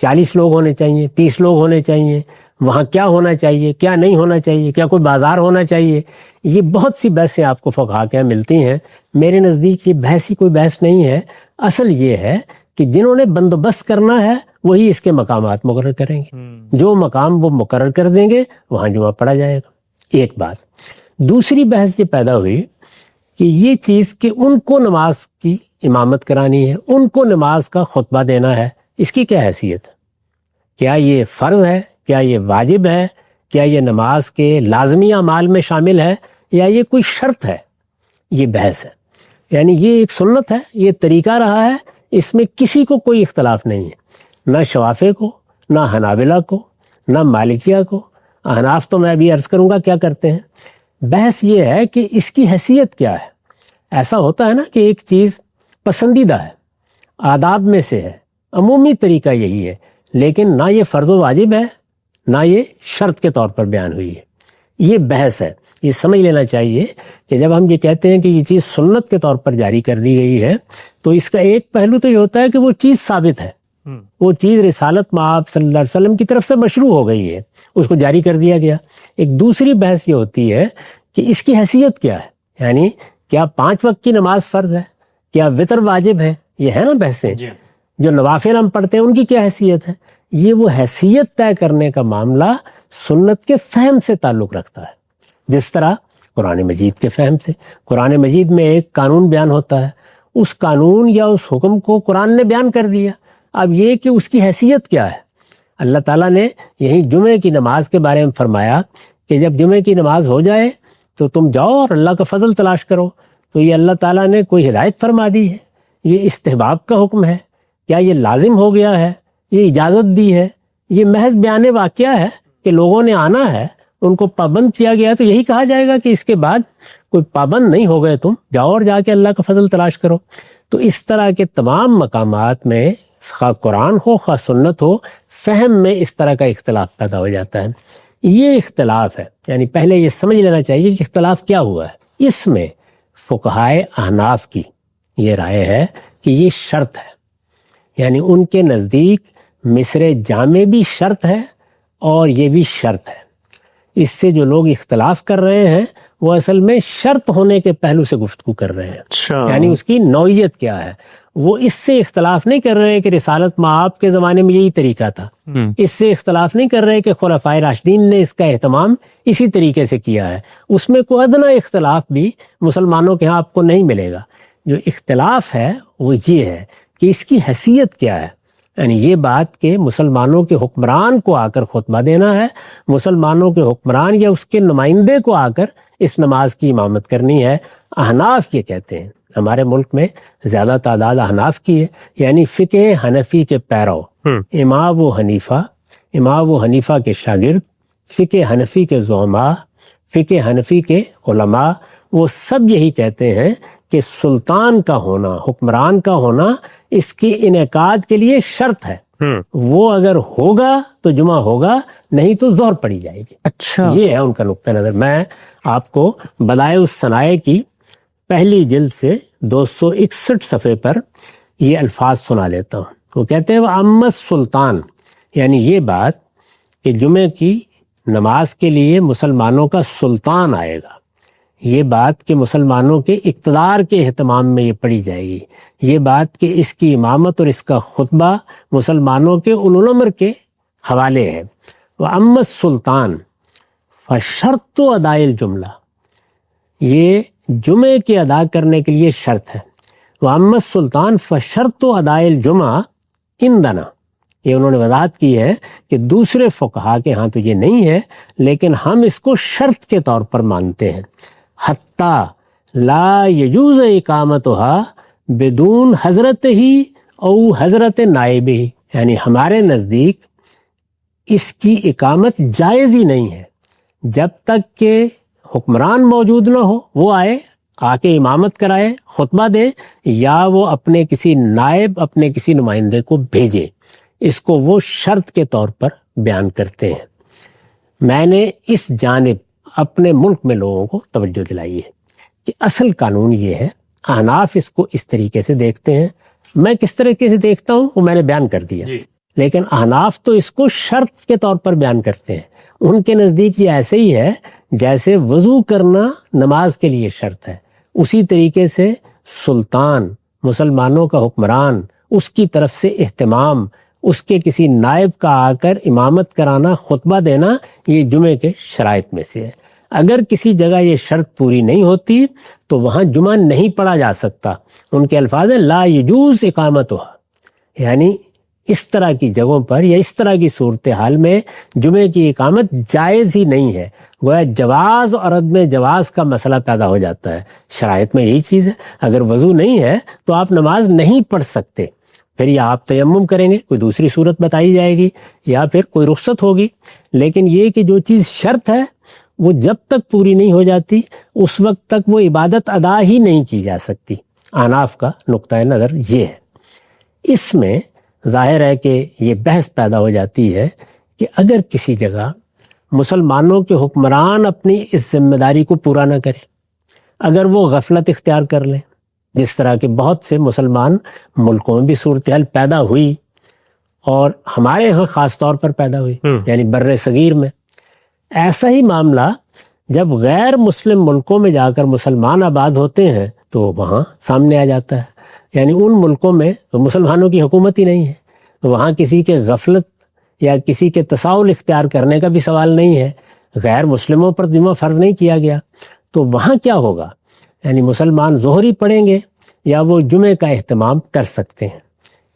40 لوگ ہونے چاہیے، 30 لوگ ہونے چاہیے، وہاں کیا ہونا چاہیے، کیا نہیں ہونا چاہیے، کیا کوئی بازار ہونا چاہیے؟ یہ بہت سی بحثیں آپ کو فقہا کے یہاں ملتی ہیں. میرے نزدیک یہ بحث ہی کوئی بحث نہیں ہے. اصل یہ ہے کہ جنہوں نے بندوبست کرنا ہے وہی اس کے مقامات مقرر کریں گے. جو مقام وہ مقرر کر دیں گے وہاں جمعہ پڑھا جائے گا. ایک بات. دوسری بحث یہ پیدا ہوئی کہ یہ چیز کہ ان کو نماز کی امامت کرانی ہے، ان کو نماز کا خطبہ دینا ہے، اس کی کیا حیثیت ہے؟ کیا یہ فرض ہے؟ کیا یہ واجب ہے؟ کیا یہ نماز کے لازمی اعمال میں شامل ہے یا یہ کوئی شرط ہے؟ یہ بحث ہے. یعنی یہ ایک سنت ہے، یہ طریقہ رہا ہے، اس میں کسی کو کوئی اختلاف نہیں ہے، نہ شوافے کو، نہ حنابلہ کو، نہ مالکیہ کو. احناف تو میں ابھی عرض کروں گا کیا کرتے ہیں. بحث یہ ہے کہ اس کی حیثیت کیا ہے. ایسا ہوتا ہے نا کہ ایک چیز پسندیدہ ہے، آداب میں سے ہے، عمومی طریقہ یہی ہے، لیکن نہ یہ فرض و واجب ہے نہ یہ شرط کے طور پر بیان ہوئی ہے. یہ بحث ہے. یہ سمجھ لینا چاہیے کہ جب ہم یہ کہتے ہیں کہ یہ چیز سنت کے طور پر جاری کر دی گئی ہے تو اس کا ایک پہلو تو یہ ہوتا ہے کہ وہ چیز ثابت ہے، وہ چیز رسالت مآب صلی اللہ علیہ وسلم کی طرف سے مشروع ہو گئی ہے، اس کو جاری کر دیا گیا۔ ایک دوسری بحث یہ ہوتی ہے کہ اس کی حیثیت کیا ہے، یعنی کیا 5 وقت کی نماز فرض ہے، کیا وطر واجب ہے، یہ ہے نا بحثیں۔ جو نوافل ہم پڑھتے ہیں ان کی کیا حیثیت ہے، یہ وہ حیثیت طے کرنے کا معاملہ سنت کے فہم سے تعلق رکھتا ہے، جس طرح قرآن مجید کے فہم سے۔ قرآن مجید میں ایک قانون بیان ہوتا ہے، اس قانون یا اس حکم کو قرآن نے بیان کر دیا، اب یہ کہ اس کی حیثیت کیا ہے۔ اللہ تعالیٰ نے یہی جمعے کی نماز کے بارے میں فرمایا کہ جب جمعے کی نماز ہو جائے تو تم جاؤ اور اللہ کا فضل تلاش کرو، تو یہ اللہ تعالیٰ نے کوئی ہدایت فرما دی ہے، یہ استحباب کا حکم ہے، کیا یہ لازم ہو گیا ہے، یہ اجازت دی ہے، یہ محض بیان واقعہ ہے کہ لوگوں نے آنا ہے، ان کو پابند کیا گیا، تو یہی کہا جائے گا کہ اس کے بعد کوئی پابند نہیں ہو گئے تم، جاؤ اور جا کے اللہ کا فضل تلاش کرو۔ تو اس طرح کے تمام مقامات میں خواہ قرآن ہو خواہ سنت ہو، فہم میں اس طرح کا اختلاف پیدا ہو جاتا ہے۔ یہ اختلاف ہے، یعنی پہلے یہ سمجھ لینا چاہیے کہ اختلاف کیا ہوا ہے۔ اس میں فقہائے احناف کی یہ رائے ہے کہ یہ شرط ہے، یعنی ان کے نزدیک مصر جامع بھی شرط ہے اور یہ بھی شرط ہے۔ اس سے جو لوگ اختلاف کر رہے ہیں وہ اصل میں شرط ہونے کے پہلو سے گفتگو کر رہے ہیں، یعنی اس کی نوعیت کیا ہے۔ وہ اس سے اختلاف نہیں کر رہے کہ رسالت مآب کے زمانے میں یہی طریقہ تھا، اس سے اختلاف نہیں کر رہے کہ خلفائے راشدین نے اس کا اہتمام اسی طریقے سے کیا ہے۔ اس میں کوئی ادنی اختلاف بھی مسلمانوں کے ہاں آپ کو نہیں ملے گا۔ جو اختلاف ہے وہ یہ ہے کہ اس کی حیثیت کیا ہے، یعنی یہ بات کہ مسلمانوں کے حکمران کو آ کر خطبہ دینا ہے، مسلمانوں کے حکمران یا اس کے نمائندے کو آ کر اس نماز کی امامت کرنی ہے۔ احناف یہ کہتے ہیں، ہمارے ملک میں زیادہ تعداد احناف کی ہے، یعنی فقہ حنفی کے پیرو، امام و حنیفہ کے شاگرد، فقہ حنفی کے زعماء، فقہ حنفی کے علماء، وہ سب یہی کہتے ہیں کہ سلطان کا ہونا، حکمران کا ہونا اس کی انعقاد کے لیے شرط ہے۔ وہ اگر ہوگا تو جمعہ ہوگا، نہیں تو ظہر پڑی جائے گی۔ اچھا، یہ ہے ان کا نقطہ نظر۔ میں آپ کو بدائع الصنائع کی پہلی جلد سے 261 صفحے پر یہ الفاظ سنا لیتا ہوں۔ وہ کہتے ہیں وَأَمَّا السُّلطان، یعنی یہ بات کہ جمعے کی نماز کے لیے مسلمانوں کا سلطان آئے گا، یہ بات کہ مسلمانوں کے اقتدار کے اہتمام میں یہ پڑھی جائے گی، یہ بات کہ اس کی امامت اور اس کا خطبہ مسلمانوں کے اولو الامر کے حوالے ہے۔ وَأَمَّا السُّلطان فَشَرْطُ أَدَاءِ الْجُمْلَہ، یہ جمعے کے ادا کرنے کے لیے شرط ہے۔ وَأَمَّا السُّلطان فَشَرْطُ أَدَاءِ الْجُمْعَہ عِندَنَا، یہ انہوں نے وضاحت کی ہے کہ دوسرے فقہا کے ہاں تو یہ نہیں ہے، لیکن ہم اس کو شرط کے طور پر مانتے ہیں۔ حتیٰ لا یجوز اقامتها بدون حضرت ہی او حضرت نائب ہی، یعنی ہمارے نزدیک اس کی اقامت جائز ہی نہیں ہے جب تک کہ حکمران موجود نہ ہو، وہ آئے آ کے امامت کرائے، خطبہ دے، یا وہ اپنے کسی نائب، اپنے کسی نمائندے کو بھیجے۔ اس کو وہ شرط کے طور پر بیان کرتے ہیں۔ میں نے اس جانب اپنے ملک میں لوگوں کو توجہ دلائی ہے کہ اصل قانون یہ ہے، احناف اس کو اس طریقے سے دیکھتے ہیں، میں کس طریقے سے دیکھتا ہوں وہ میں نے بیان کر دیا، لیکن احناف تو اس کو شرط کے طور پر بیان کرتے ہیں۔ ان کے نزدیک یہ ایسے ہی ہے جیسے وضو کرنا نماز کے لیے شرط ہے، اسی طریقے سے سلطان، مسلمانوں کا حکمران، اس کی طرف سے اہتمام، اس کے کسی نائب کا آ کر امامت کرانا، خطبہ دینا، یہ جمعے کے شرائط میں سے ہے۔ اگر کسی جگہ یہ شرط پوری نہیں ہوتی تو وہاں جمعہ نہیں پڑھا جا سکتا۔ ان کے الفاظ ہیں لا یجوز اقامتها، یعنی اس طرح کی جگہوں پر یا اس طرح کی صورتحال میں جمعے کی اقامت جائز ہی نہیں ہے۔ گویا جواز اور عدم جواز کا مسئلہ پیدا ہو جاتا ہے۔ شرائط میں یہی چیز ہے، اگر وضو نہیں ہے تو آپ نماز نہیں پڑھ سکتے، پھر یا آپ تیمم کریں گے، کوئی دوسری صورت بتائی جائے گی، یا پھر کوئی رخصت ہوگی۔ لیکن یہ کہ جو چیز شرط ہے وہ جب تک پوری نہیں ہو جاتی اس وقت تک وہ عبادت ادا ہی نہیں کی جا سکتی۔ احناف کا نقطہ نظر یہ ہے۔ اس میں ظاہر ہے کہ یہ بحث پیدا ہو جاتی ہے کہ اگر کسی جگہ مسلمانوں کے حکمران اپنی اس ذمہ داری کو پورا نہ کریں، اگر وہ غفلت اختیار کر لیں، جس طرح کے بہت سے مسلمان ملکوں میں بھی صورتحال پیدا ہوئی اور ہمارے یہاں خاص طور پر پیدا ہوئی، یعنی بر صغیر میں، ایسا ہی معاملہ جب غیر مسلم ملکوں میں جا کر مسلمان آباد ہوتے ہیں تو وہاں سامنے آ جاتا ہے. یعنی ان ملکوں میں مسلمانوں کی حکومت ہی نہیں ہے، وہاں کسی کے غفلت یا کسی کے تساہل اختیار کرنے کا بھی سوال نہیں ہے، غیر مسلموں پر جمعہ فرض نہیں کیا گیا، تو وہاں کیا ہوگا؟ یعنی مسلمان ظہر ہی پڑھیں گے یا وہ جمعے کا اہتمام کر سکتے ہیں.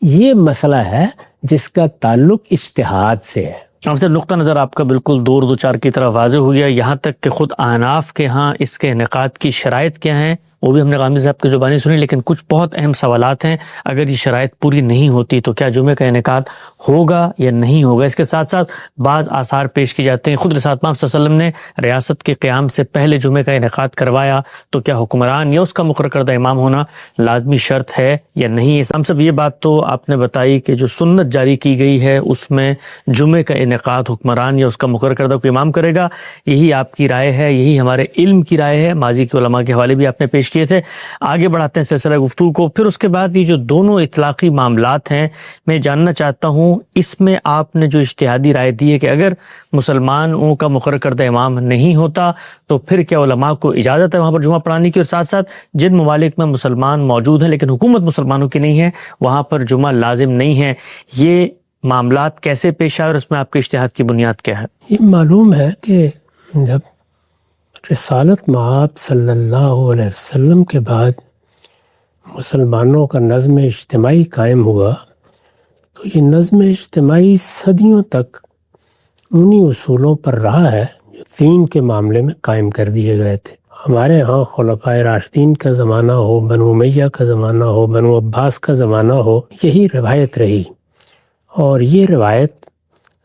یہ مسئلہ ہے جس کا تعلق اجتہاد سے ہے. صاحب نقطہ نظر آپ کا بالکل دور دو چار کی طرف واضح ہو گیا، یہاں تک کہ خود احناف کے ہاں اس کے انعقاد کی شرائط کیا ہیں وہ بھی ہم نے غامدی صاحب کی زبانی سنی، لیکن کچھ بہت اہم سوالات ہیں. اگر یہ شرائط پوری نہیں ہوتی تو کیا جمعے کا انعقاد ہوگا یا نہیں ہوگا؟ اس کے ساتھ ساتھ بعض آثار پیش کی جاتے ہیں. خود رسالت پاک صلی اللہ علیہ وسلم نے ریاست کے قیام سے پہلے جمعے کا انعقاد کروایا، تو کیا حکمران یا اس کا مقرر کردہ امام ہونا لازمی شرط ہے یا نہیں؟ ہم سب یہ بات تو آپ نے بتائی کہ جو سنت جاری کی گئی ہے اس میں جمعے کا انعقاد حکمران یا اس کا مقرر کردہ کوئی امام کرے گا. یہی آپ کی رائے ہے، یہی ہمارے علم کی رائے ہے، ماضی کے علماء کے حوالے بھی آپ نے پیش کیے تھے. آگے بڑھاتے ہیں سلسلہ گفتگو کو. پھر اس کے بعد یہ جو دونوں اطلاقی معاملات ہیں، میں جاننا چاہتا ہوں اس میں آپ نے جو اجتہادی رائے دی ہے کہ اگر مسلمانوں کا مقرر کردہ امام نہیں ہوتا تو پھر کیا علماء کو اجازت ہے وہاں پر جمعہ پڑھانے کی، اور ساتھ ساتھ جن ممالک میں مسلمان موجود ہیں لیکن حکومت مسلمانوں کی نہیں ہے وہاں پر جمعہ لازم نہیں ہے، یہ معاملات کیسے پیش آئے اور اس میں آپ کے اجتہاد کی بنیاد کیا ہے؟ یہ معلوم ہے کہ جب رسالت مآب صلی اللہ علیہ وسلم کے بعد مسلمانوں کا نظم اجتماعی قائم ہوا تو یہ نظم اجتماعی صدیوں تک انہی اصولوں پر رہا ہے جو دین کے معاملے میں قائم کر دیے گئے تھے. ہمارے ہاں خلفائے راشدین کا زمانہ ہو، بنو امیہ کا زمانہ ہو، بنو عباس کا زمانہ ہو، یہی روایت رہی. اور یہ روایت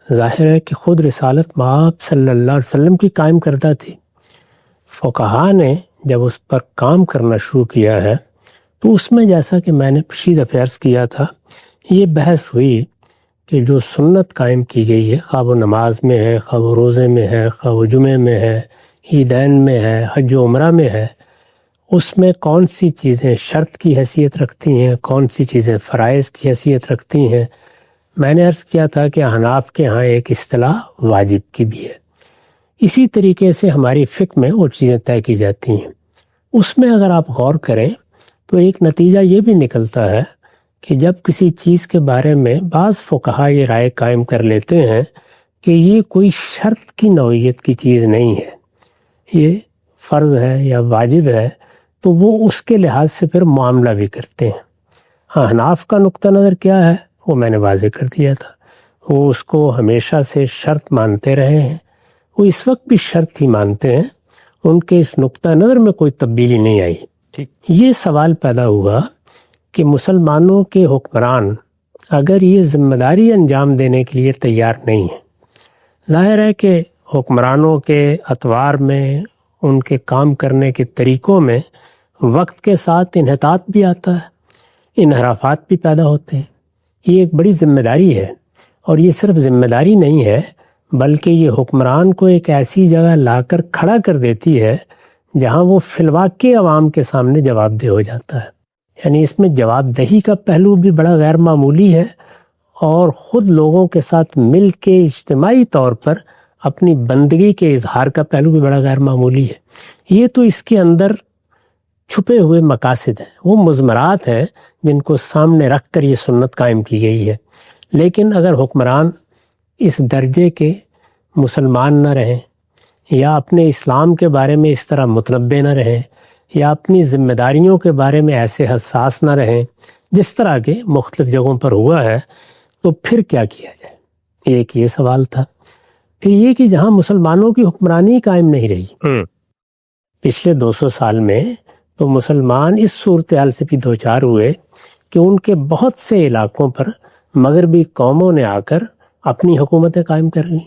ظاہر ہے کہ خود رسالت مآب صلی اللہ علیہ وسلم کی قائم کردہ تھی. فقہا نے جب اس پر کام کرنا شروع کیا ہے تو اس میں جیسا کہ میں نے پچھلی دفعہ عرض کیا تھا، یہ بحث ہوئی کہ جو سنت قائم کی گئی ہے، خواہ وہ نماز میں ہے، خواہ وہ روزے میں ہے، خواہ وہ جمعے میں ہے، عیدین میں ہے، حج و عمرہ میں ہے، اس میں کون سی چیزیں شرط کی حیثیت رکھتی ہیں، کون سی چیزیں فرائض کی حیثیت رکھتی ہیں. میں نے عرض کیا تھا کہ احناف کے ہاں ایک اصطلاح واجب کی بھی ہے. اسی طریقے سے ہماری فقہ میں وہ چیزیں طے کی جاتی ہیں. اس میں اگر آپ غور کریں تو ایک نتیجہ یہ بھی نکلتا ہے کہ جب کسی چیز کے بارے میں بعض فقہا یہ رائے قائم کر لیتے ہیں کہ یہ کوئی شرط کی نوعیت کی چیز نہیں ہے، یہ فرض ہے یا واجب ہے، تو وہ اس کے لحاظ سے پھر معاملہ بھی کرتے ہیں. احناف کا نقطہ نظر کیا ہے وہ میں نے واضح کر دیا تھا. وہ اس کو ہمیشہ سے شرط مانتے رہے ہیں، وہ اس وقت بھی شرط ہی مانتے ہیں، ان کے اس نقطہ نظر میں کوئی تبدیلی نہیں آئی. یہ سوال پیدا ہوا کہ مسلمانوں کے حکمران اگر یہ ذمہ داری انجام دینے کے لیے تیار نہیں ہیں، ظاہر ہے کہ حکمرانوں کے اطوار میں، ان کے کام کرنے کے طریقوں میں وقت کے ساتھ انحطاط بھی آتا ہے، انحرافات بھی پیدا ہوتے ہیں. یہ ایک بڑی ذمہ داری ہے، اور یہ صرف ذمہ داری نہیں ہے بلکہ یہ حکمران کو ایک ایسی جگہ لا کر کھڑا کر دیتی ہے جہاں وہ فی الواقع عوام کے سامنے جواب دہ ہو جاتا ہے. یعنی اس میں جواب دہی کا پہلو بھی بڑا غیر معمولی ہے، اور خود لوگوں کے ساتھ مل کے اجتماعی طور پر اپنی بندگی کے اظہار کا پہلو بھی بڑا غیر معمولی ہے. یہ تو اس کے اندر چھپے ہوئے مقاصد ہیں، وہ مضمرات ہیں جن کو سامنے رکھ کر یہ سنت قائم کی گئی ہے. لیکن اگر حکمران اس درجے کے مسلمان نہ رہیں، یا اپنے اسلام کے بارے میں اس طرح متنبع نہ رہیں، یا اپنی ذمہ داریوں کے بارے میں ایسے حساس نہ رہیں جس طرح کے مختلف جگہوں پر ہوا ہے، تو پھر کیا کیا جائے؟ ایک یہ سوال تھا. پھر یہ کہ جہاں مسلمانوں کی حکمرانی قائم نہیں رہی پچھلے 200 سال میں، تو مسلمان اس صورتحال سے بھی دوچار ہوئے کہ ان کے بہت سے علاقوں پر مغربی قوموں نے آ کر اپنی حکومتیں قائم کر لیں،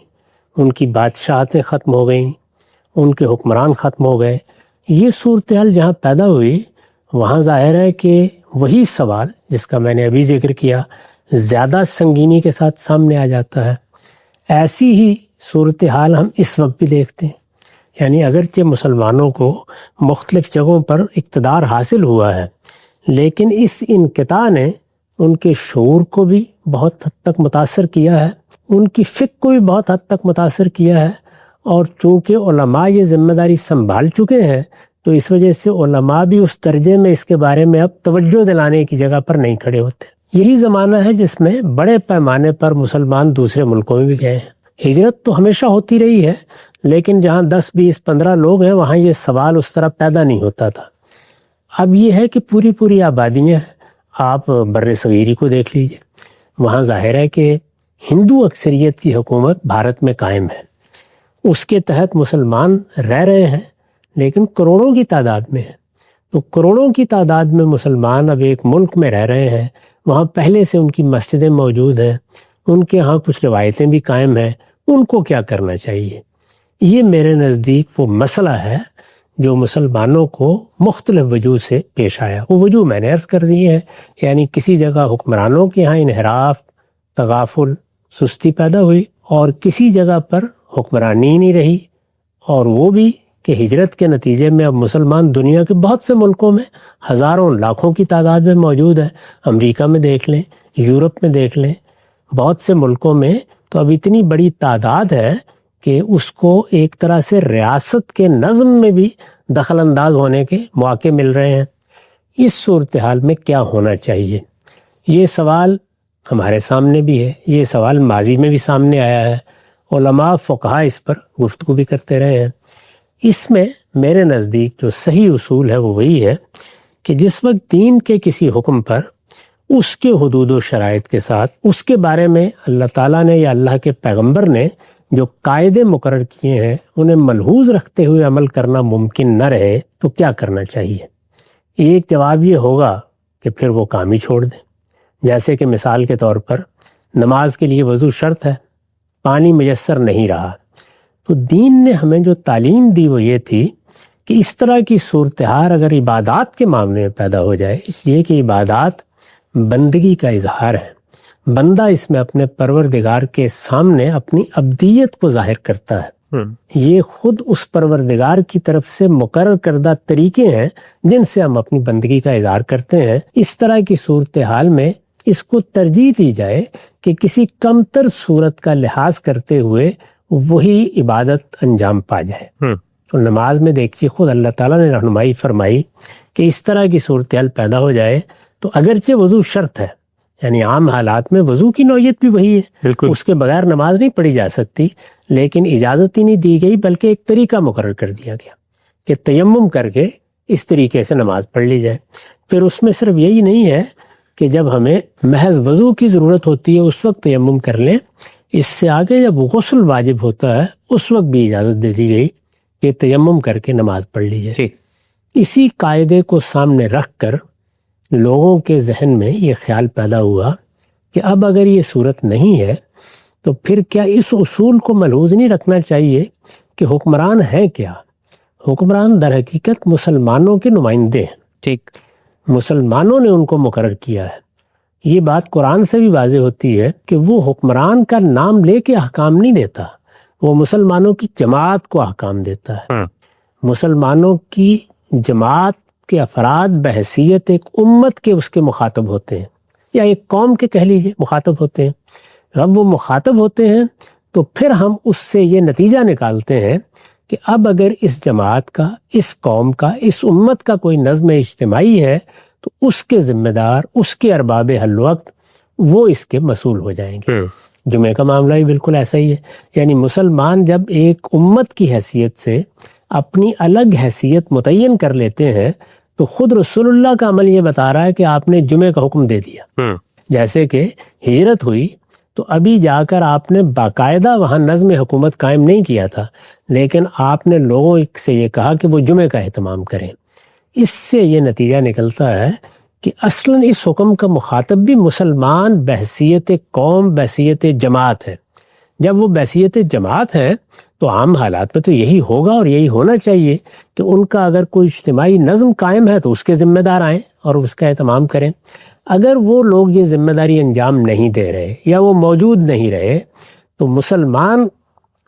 ان کی بادشاہتیں ختم ہو گئیں، ان کے حکمران ختم ہو گئے. یہ صورتحال جہاں پیدا ہوئی وہاں ظاہر ہے کہ وہی سوال جس کا میں نے ابھی ذکر کیا زیادہ سنگینی کے ساتھ سامنے آ جاتا ہے. ایسی ہی صورتحال ہم اس وقت بھی دیکھتے ہیں. یعنی اگرچہ مسلمانوں کو مختلف جگہوں پر اقتدار حاصل ہوا ہے، لیکن اس انقطاع نے ان کے شعور کو بھی بہت حد تک متاثر کیا ہے، ان کی فکر کو بھی بہت حد تک متاثر کیا ہے. اور چونکہ علماء یہ ذمہ داری سنبھال چکے ہیں تو اس وجہ سے علماء بھی اس درجے میں اس کے بارے میں اب توجہ دلانے کی جگہ پر نہیں کھڑے ہوتے. یہی زمانہ ہے جس میں بڑے پیمانے پر مسلمان دوسرے ملکوں میں بھی گئے ہیں. ہجرت تو ہمیشہ ہوتی رہی ہے، لیکن جہاں 10 20 15 لوگ ہیں وہاں یہ سوال اس طرح پیدا نہیں ہوتا تھا. اب یہ ہے کہ پوری آبادیاں ہیں. آپ بر صغیری کو دیکھ لیجئے، وہاں ظاہر ہے کہ ہندو اکثریت کی حکومت بھارت میں قائم ہے، اس کے تحت مسلمان رہ رہے ہیں لیکن کروڑوں کی تعداد میں ہیں. تو کروڑوں کی تعداد میں مسلمان اب ایک ملک میں رہ رہے ہیں، وہاں پہلے سے ان کی مسجدیں موجود ہیں، ان کے ہاں کچھ روایتیں بھی قائم ہیں. ان کو کیا کرنا چاہیے؟ یہ میرے نزدیک وہ مسئلہ ہے جو مسلمانوں کو مختلف وجوہ سے پیش آیا. وہ وجوہ میں نے عرض کر دی ہے، یعنی کسی جگہ حکمرانوں کے ہاں انحراف، تغافل، سستی پیدا ہوئی، اور کسی جگہ پر حکمرانی نہیں رہی، اور وہ بھی کہ ہجرت کے نتیجے میں اب مسلمان دنیا کے بہت سے ملکوں میں ہزاروں لاکھوں کی تعداد میں موجود ہے. امریکہ میں دیکھ لیں، یورپ میں دیکھ لیں، بہت سے ملکوں میں تو اب اتنی بڑی تعداد ہے کہ اس کو ایک طرح سے ریاست کے نظم میں بھی دخل انداز ہونے کے مواقع مل رہے ہیں. اس صورتحال میں کیا ہونا چاہیے؟ یہ سوال ہمارے سامنے بھی ہے، یہ سوال ماضی میں بھی سامنے آیا ہے، علماء فقہاء اس پر گفتگو بھی کرتے رہے ہیں. اس میں میرے نزدیک جو صحیح اصول ہے وہ وہی ہے کہ جس وقت دین کے کسی حکم پر اس کے حدود و شرائط کے ساتھ اس کے بارے میں اللہ تعالیٰ نے یا اللہ کے پیغمبر نے جو قاعدے مقرر کیے ہیں انہیں ملحوظ رکھتے ہوئے عمل کرنا ممکن نہ رہے تو کیا کرنا چاہیے؟ ایک جواب یہ ہوگا کہ پھر وہ کام ہی چھوڑ دیں. جیسے کہ مثال کے طور پر نماز کے لیے وضو شرط ہے، پانی میسر نہیں رہا، تو دین نے ہمیں جو تعلیم دی وہ یہ تھی کہ اس طرح کی صورتحال اگر عبادات کے معاملے میں پیدا ہو جائے، اس لیے کہ عبادات بندگی کا اظہار ہے، بندہ اس میں اپنے پروردگار کے سامنے اپنی عبدیت کو ظاہر کرتا ہے. یہ خود اس پروردگار کی طرف سے مقرر کردہ طریقے ہیں جن سے ہم اپنی بندگی کا اظہار کرتے ہیں. اس طرح کی صورتحال میں اس کو ترجیح دی جائے کہ کسی کمتر صورت کا لحاظ کرتے ہوئے وہی عبادت انجام پا جائے. تو نماز میں دیکھیے خود اللہ تعالیٰ نے رہنمائی فرمائی کہ اس طرح کی صورتحال پیدا ہو جائے تو اگرچہ وضو شرط ہے، یعنی عام حالات میں وضو کی نوعیت بھی وہی ہے، اس کے بغیر نماز نہیں پڑھی جا سکتی، لیکن اجازت ہی نہیں دی گئی بلکہ ایک طریقہ مقرر کر دیا گیا کہ تیمم کر کے اس طریقے سے نماز پڑھ لی جائے. پھر اس میں صرف یہی نہیں ہے کہ جب ہمیں محض وضو کی ضرورت ہوتی ہے اس وقت تیمم کر لیں، اس سے آگے جب غسل واجب ہوتا ہے اس وقت بھی اجازت دے دی گئی کہ تیمم کر کے نماز پڑھ لی جائے. اسی قاعدے کو سامنے رکھ کر لوگوں کے ذہن میں یہ خیال پیدا ہوا کہ اب اگر یہ صورت نہیں ہے تو پھر کیا اس اصول کو ملحوظ نہیں رکھنا چاہیے کہ حکمران ہیں کیا؟ حکمران در حقیقت مسلمانوں کے نمائندے ہیں. ٹھیک، مسلمانوں نے ان کو مقرر کیا ہے. یہ بات قرآن سے بھی واضح ہوتی ہے کہ وہ حکمران کا نام لے کے احکام نہیں دیتا، وہ مسلمانوں کی جماعت کو احکام دیتا ہے. مسلمانوں کی جماعت کے افراد بحیثیت ایک امت کے اس کے مخاطب ہوتے ہیں، یا ایک قوم کے کہہ لیجئے مخاطب ہوتے ہیں. جب وہ مخاطب ہوتے ہیں تو پھر ہم اس سے یہ نتیجہ نکالتے ہیں کہ اب اگر اس جماعت کا، اس قوم کا، اس امت کا کوئی نظم اجتماعی ہے تو اس کے ذمہ دار، اس کے ارباب حل وقت وہ اس کے مسئول ہو جائیں گے. جمعے کا معاملہ بھی بالکل ایسا ہی ہے. یعنی مسلمان جب ایک امت کی حیثیت سے اپنی الگ حیثیت متعین کر لیتے ہیں تو خود رسول اللہ کا عمل یہ بتا رہا ہے کہ آپ نے جمعے کا حکم دے دیا. جیسے کہ ہجرت ہوئی تو ابھی جا کر آپ نے باقاعدہ وہاں نظم حکومت قائم نہیں کیا تھا، لیکن آپ نے لوگوں سے یہ کہا کہ وہ جمعے کا اہتمام کریں. اس سے یہ نتیجہ نکلتا ہے کہ اصلاً اس حکم کا مخاطب بھی مسلمان بحیثیت قوم، بحیثیت جماعت ہے. جب وہ بحیثیت جماعت ہے تو عام حالات میں تو یہی ہوگا اور یہی ہونا چاہیے کہ ان کا اگر کوئی اجتماعی نظم قائم ہے تو اس کے ذمہ دار آئیں اور اس کا اہتمام کریں. اگر وہ لوگ یہ ذمہ داری انجام نہیں دے رہے یا وہ موجود نہیں رہے تو مسلمان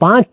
5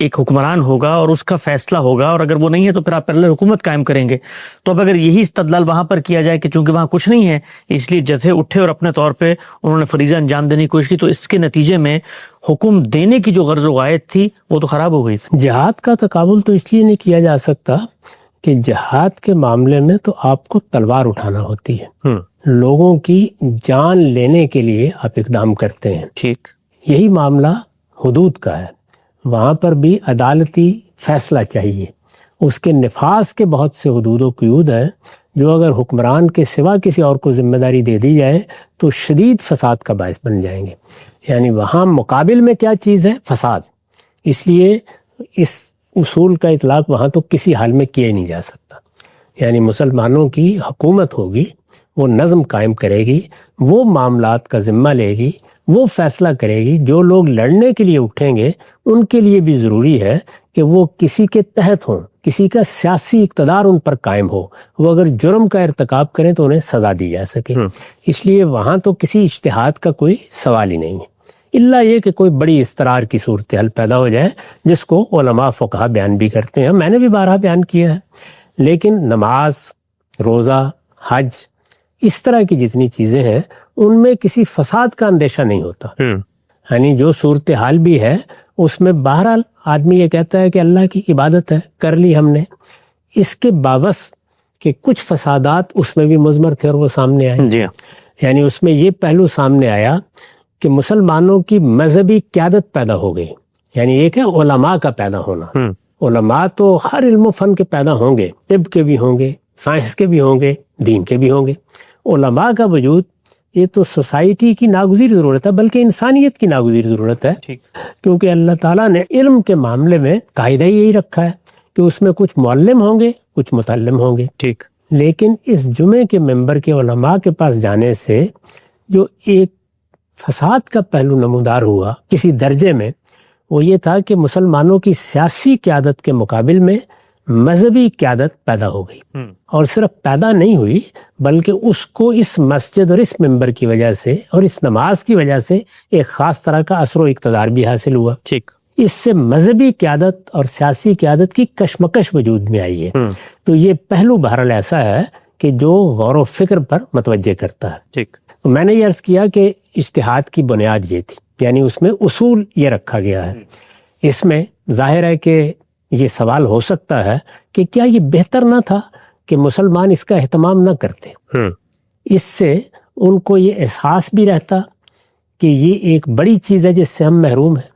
ایک حکمران ہوگا اور اس کا فیصلہ ہوگا, اور اگر وہ نہیں ہے تو پھر آپ پیرالل حکومت قائم کریں گے. تو اب اگر یہی استدلال وہاں پر کیا جائے کہ چونکہ وہاں کچھ نہیں ہے اس لیے جبہے اٹھے اور اپنے طور پہ انہوں نے فریضہ انجام دینے کی کوشش کی, تو اس کے نتیجے میں حکم دینے کی جو غرض و غایت تھی وہ تو خراب ہو گئی. جہاد کا تقابل تو اس لیے نہیں کیا جا سکتا کہ جہاد کے معاملے میں تو آپ کو تلوار اٹھانا ہوتی ہے, لوگوں کی جان لینے کے لیے آپ اقدام کرتے ہیں. ٹھیک, یہی معاملہ حدود کا ہے, وہاں پر بھی عدالتی فیصلہ چاہیے. اس کے نفاذ کے بہت سے حدود و قیود ہیں جو اگر حکمران کے سوا کسی اور کو ذمہ داری دے دی جائے تو شدید فساد کا باعث بن جائیں گے. یعنی وہاں مقابل میں کیا چیز ہے؟ فساد. اس لیے اس اصول کا اطلاق وہاں تو کسی حال میں کیا ہی نہیں جا سکتا. یعنی مسلمانوں کی حکومت ہوگی, وہ نظم قائم کرے گی, وہ معاملات کا ذمہ لے گی, وہ فیصلہ کرے گی. جو لوگ لڑنے کے لیے اٹھیں گے ان کے لیے بھی ضروری ہے کہ وہ کسی کے تحت ہوں, کسی کا سیاسی اقتدار ان پر قائم ہو. وہ اگر جرم کا ارتکاب کریں تو انہیں سزا دی جا سکے. اس لیے وہاں تو کسی اجتہاد کا کوئی سوال ہی نہیں ہے, الا یہ کہ کوئی بڑی اضطرار کی صورتحال پیدا ہو جائے جس کو علماء فقہا بیان بھی کرتے ہیں. میں نے بھی بارہا بیان کیا ہے. لیکن نماز, روزہ, حج, اس طرح کی جتنی چیزیں ہیں ان میں کسی فساد کا اندیشہ نہیں ہوتا. یعنی جو صورتحال بھی ہے اس میں بہرحال آدمی یہ کہتا ہے کہ اللہ کی عبادت ہے, کر لی ہم نے. اس کے باوجود کہ کچھ فسادات اس میں بھی مضمر تھے اور وہ سامنے آئے. جی, یعنی اس میں یہ پہلو سامنے آیا کہ مسلمانوں کی مذہبی قیادت پیدا ہو گئی. یعنی ایک ہے علماء کا پیدا ہونا. علماء تو ہر علم و فن کے پیدا ہوں گے, طب کے بھی ہوں گے, سائنس کے بھی ہوں گے, دین کے بھی ہوں گے. علماء کا وجود یہ تو سوسائٹی کی ناگزیر ضرورت ہے, بلکہ انسانیت کی ناگزیر ضرورت ہے. کیونکہ اللہ تعالیٰ نے علم کے معاملے میں قاعدہ یہی رکھا ہے کہ اس میں کچھ معلم ہوں گے, کچھ متعلم ہوں گے. ٹھیک. لیکن اس جمعے کے ممبر کے علماء کے پاس جانے سے جو ایک فساد کا پہلو نمودار ہوا کسی درجے میں, وہ یہ تھا کہ مسلمانوں کی سیاسی قیادت کے مقابل میں مذہبی قیادت پیدا ہو گئی. اور صرف پیدا نہیں ہوئی بلکہ اس کو اس مسجد اور اس ممبر کی وجہ سے اور اس نماز کی وجہ سے ایک خاص طرح کا اثر و اقتدار بھی حاصل ہوا. ٹھیک. اس سے مذہبی قیادت اور سیاسی قیادت کی کشمکش وجود میں آئی ہے. تو یہ پہلو بہرحال ایسا ہے کہ جو غور و فکر پر متوجہ کرتا ہے. ٹھیک. تو میں نے یہ عرض کیا کہ اجتہاد کی بنیاد یہ تھی, یعنی اس میں اصول یہ رکھا گیا ہے. اس میں ظاہر ہے کہ یہ سوال ہو سکتا ہے کہ کیا یہ بہتر نہ تھا کہ مسلمان اس کا اہتمام نہ کرتے. اس سے ان کو یہ احساس بھی رہتا کہ یہ ایک بڑی چیز ہے جس سے ہم محروم ہیں.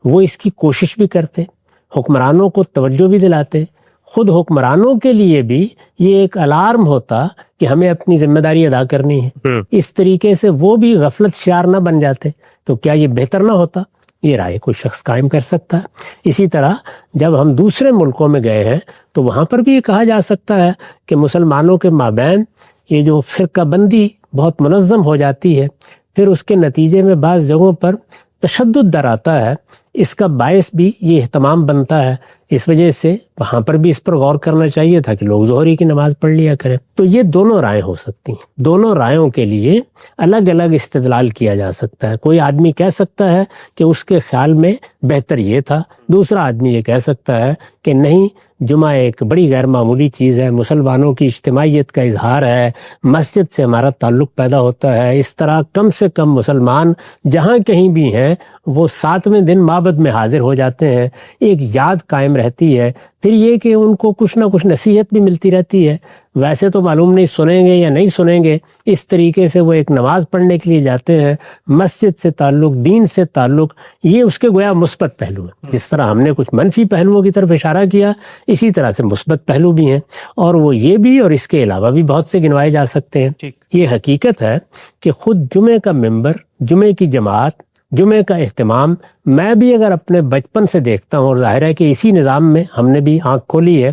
وہ اس کی کوشش بھی کرتے, حکمرانوں کو توجہ بھی دلاتے. خود حکمرانوں کے لیے بھی یہ ایک الارم ہوتا کہ ہمیں اپنی ذمہ داری ادا کرنی ہے. اس طریقے سے وہ بھی غفلت شعار نہ بن جاتے. تو کیا یہ بہتر نہ ہوتا؟ یہ رائے کوئی شخص قائم کر سکتا ہے. اسی طرح جب ہم دوسرے ملکوں میں گئے ہیں تو وہاں پر بھی یہ کہا جا سکتا ہے کہ مسلمانوں کے مابین یہ جو فرقہ بندی بہت منظم ہو جاتی ہے, پھر اس کے نتیجے میں بعض جگہوں پر تشدد در آتا ہے. اس کا باعث بھی یہ اہتمام بنتا ہے. اس وجہ سے وہاں پر بھی اس پر غور کرنا چاہیے تھا کہ لوگ ظہری کی نماز پڑھ لیا کریں. تو یہ دونوں رائے ہو سکتی ہیں. دونوں رائےوں کے لیے الگ الگ استدلال کیا جا سکتا ہے. کوئی آدمی کہہ سکتا ہے کہ اس کے خیال میں بہتر یہ تھا, دوسرا آدمی یہ کہہ سکتا ہے کہ نہیں, جمعہ ایک بڑی غیر معمولی چیز ہے, مسلمانوں کی اجتماعیت کا اظہار ہے, مسجد سے ہمارا تعلق پیدا ہوتا ہے. اس طرح کم سے کم مسلمان جہاں کہیں بھی ہیں وہ 7ویں دن معبد میں حاضر ہو جاتے ہیں. ایک یاد قائم رہتی ہے. پھر یہ کہ ان کو کچھ نہ کچھ نصیحت بھی ملتی رہتی ہے. ویسے تو معلوم نہیں سنیں گے یا نہیں سنیں گے, اس طریقے سے وہ ایک نماز پڑھنے کے لیے جاتے ہیں. مسجد سے تعلق, دین سے تعلق, یہ اس کے گویا مثبت پہلو ہے. جس طرح ہم نے کچھ منفی پہلوؤں کی طرف اشارہ کیا, اسی طرح سے مثبت پہلو بھی ہیں, اور وہ یہ بھی اور اس کے علاوہ بھی بہت سے گنوائے جا سکتے ہیں. یہ حقیقت ہے کہ خود جمعے کا ممبر, جمعے کی جماعت, جمعے کا اہتمام میں بھی اگر اپنے بچپن سے دیکھتا ہوں, اور ظاہر ہے کہ اسی نظام میں ہم نے بھی آنکھ کھولی ہے,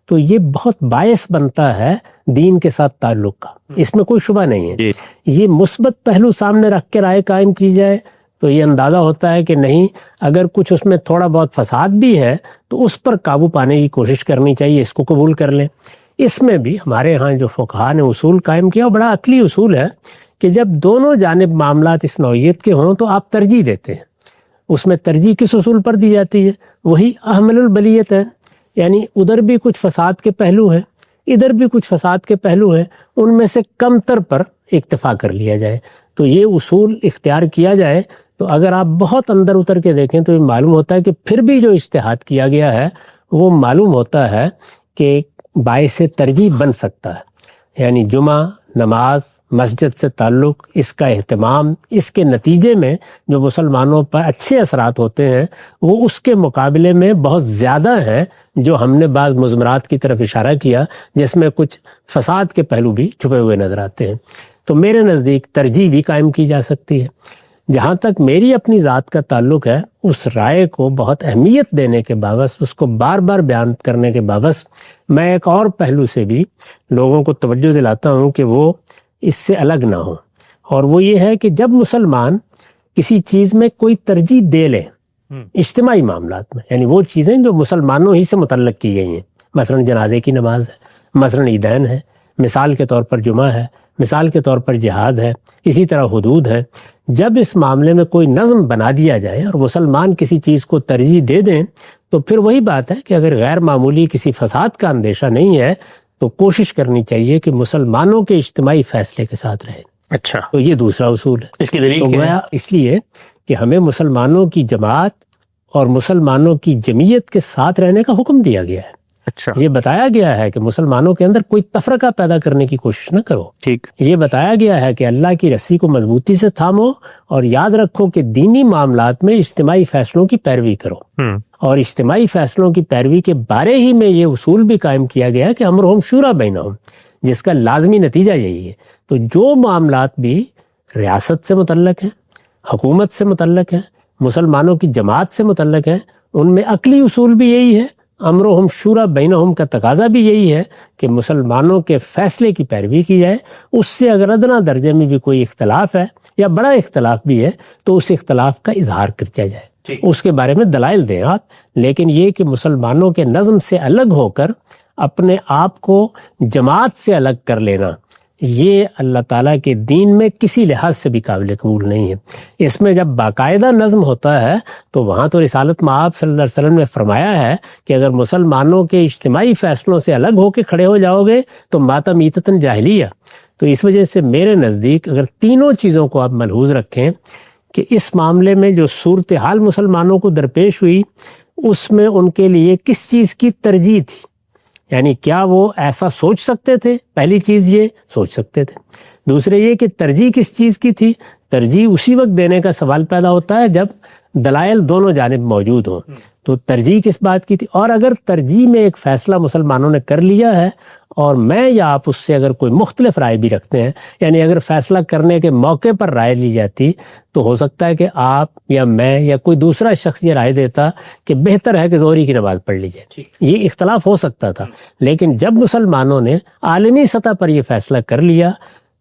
تو یہ بہت باعث بنتا ہے دین کے ساتھ تعلق کا. اس میں کوئی شبہ نہیں ہے. یہ مثبت پہلو سامنے رکھ کے رائے قائم کی جائے تو یہ اندازہ ہوتا ہے کہ نہیں, اگر کچھ اس میں تھوڑا بہت فساد بھی ہے تو اس پر قابو پانے کی کوشش کرنی چاہیے, اس کو قبول کر لیں. اس میں بھی ہمارے ہاں جو فقہا نے اصول قائم کیا, وہ بڑا عقلی اصول ہے کہ جب دونوں جانب معاملات اس نوعیت کے ہوں تو آپ ترجیح دیتے ہیں. اس میں ترجیح کس اصول پر دی جاتی ہے؟ وہی احمل البلیت ہے، یعنی ادھر بھی کچھ فساد کے پہلو ہیں، ادھر بھی کچھ فساد کے پہلو ہیں، ان میں سے کم تر پر اکتفا کر لیا جائے۔ تو یہ اصول اختیار کیا جائے تو اگر آپ بہت اندر اتر کے دیکھیں تو یہ معلوم ہوتا ہے کہ پھر بھی جو اجتہاد کیا گیا ہے وہ معلوم ہوتا ہے کہ باعث ترجیح بن سکتا ہے۔ یعنی جمعہ نماز، مسجد سے تعلق، اس کا اہتمام، اس کے نتیجے میں جو مسلمانوں پر اچھے اثرات ہوتے ہیں وہ اس کے مقابلے میں بہت زیادہ ہیں جو ہم نے بعض مضمرات کی طرف اشارہ کیا جس میں کچھ فساد کے پہلو بھی چھپے ہوئے نظر آتے ہیں۔ تو میرے نزدیک ترجیح بھی قائم کی جا سکتی ہے۔ جہاں تک میری اپنی ذات کا تعلق ہے، اس رائے کو بہت اہمیت دینے کے باوجود، اس کو بار بار بیان کرنے کے باوجود، میں ایک اور پہلو سے بھی لوگوں کو توجہ دلاتا ہوں کہ وہ اس سے الگ نہ ہوں، اور وہ یہ ہے کہ جب مسلمان کسی چیز میں کوئی ترجیح دے لیں اجتماعی معاملات میں، یعنی وہ چیزیں جو مسلمانوں ہی سے متعلق کی گئی ہیں، مثلا جنازے کی نماز ہے، مثلا عیدین ہے، مثال کے طور پر جمعہ ہے، مثال کے طور پر جہاد ہے، اسی طرح حدود ہے، جب اس معاملے میں کوئی نظم بنا دیا جائے اور مسلمان کسی چیز کو ترجیح دے دیں تو پھر وہی بات ہے کہ اگر غیر معمولی کسی فساد کا اندیشہ نہیں ہے تو کوشش کرنی چاہیے کہ مسلمانوں کے اجتماعی فیصلے کے ساتھ رہیں۔ اچھا، تو یہ دوسرا اصول ہے۔ اس کی دلیل تو کیا ہے؟ گویا اس لیے کہ ہمیں مسلمانوں کی جماعت اور مسلمانوں کی جمعیت کے ساتھ رہنے کا حکم دیا گیا ہے۔ اچھا، یہ بتایا گیا ہے کہ مسلمانوں کے اندر کوئی تفرقہ پیدا کرنے کی کوشش نہ کرو۔ ٹھیک، یہ بتایا گیا ہے کہ اللہ کی رسی کو مضبوطی سے تھامو اور یاد رکھو کہ دینی معاملات میں اجتماعی فیصلوں کی پیروی کرو، اور اجتماعی فیصلوں کی پیروی کے بارے ہی میں یہ اصول بھی قائم کیا گیا کہ امرہم شورا بینہم، جس کا لازمی نتیجہ یہی ہے۔ تو جو معاملات بھی ریاست سے متعلق ہیں، حکومت سے متعلق ہیں، مسلمانوں کی جماعت سے متعلق ہیں، ان میں عقلی اصول بھی یہی ہے، امرہم شورا بینہم کا تقاضا بھی یہی ہے کہ مسلمانوں کے فیصلے کی پیروی کی جائے۔ اس سے اگر ادنا درجے میں بھی کوئی اختلاف ہے یا بڑا اختلاف بھی ہے تو اس اختلاف کا اظہار کیا جائے، اس کے بارے میں دلائل دیں آپ، لیکن یہ کہ مسلمانوں کے نظم سے الگ ہو کر اپنے آپ کو جماعت سے الگ کر لینا، یہ اللہ تعالیٰ کے دین میں کسی لحاظ سے بھی قابل قبول نہیں ہے۔ اس میں جب باقاعدہ نظم ہوتا ہے تو وہاں تو رسالت مآب صلی اللہ علیہ وسلم نے فرمایا ہے کہ اگر مسلمانوں کے اجتماعی فیصلوں سے الگ ہو کے کھڑے ہو جاؤ گے تو ماتمیتتاً جاہلیہ۔ تو اس وجہ سے میرے نزدیک اگر تینوں چیزوں کو آپ ملحوظ رکھیں کہ اس معاملے میں جو صورتحال مسلمانوں کو درپیش ہوئی اس میں ان کے لیے کس چیز کی ترجیح تھی، یعنی کیا وہ ایسا سوچ سکتے تھے؟ پہلی چیز یہ سوچ سکتے تھے۔ دوسرے یہ کہ ترجیح کس چیز کی تھی؟ ترجیح اسی وقت دینے کا سوال پیدا ہوتا ہے جب دلائل دونوں جانب موجود ہوں۔ تو ترجیح کس بات کی تھی؟ اور اگر ترجیح میں ایک فیصلہ مسلمانوں نے کر لیا ہے اور میں یا آپ اس سے اگر کوئی مختلف رائے بھی رکھتے ہیں، یعنی اگر فیصلہ کرنے کے موقع پر رائے لی جاتی تو ہو سکتا ہے کہ آپ یا میں یا کوئی دوسرا شخص یہ رائے دیتا کہ بہتر ہے کہ ظہری کی نماز پڑھ لی جائے، یہ اختلاف ہو سکتا تھا۔ لیکن جب مسلمانوں نے عالمی سطح پر یہ فیصلہ کر لیا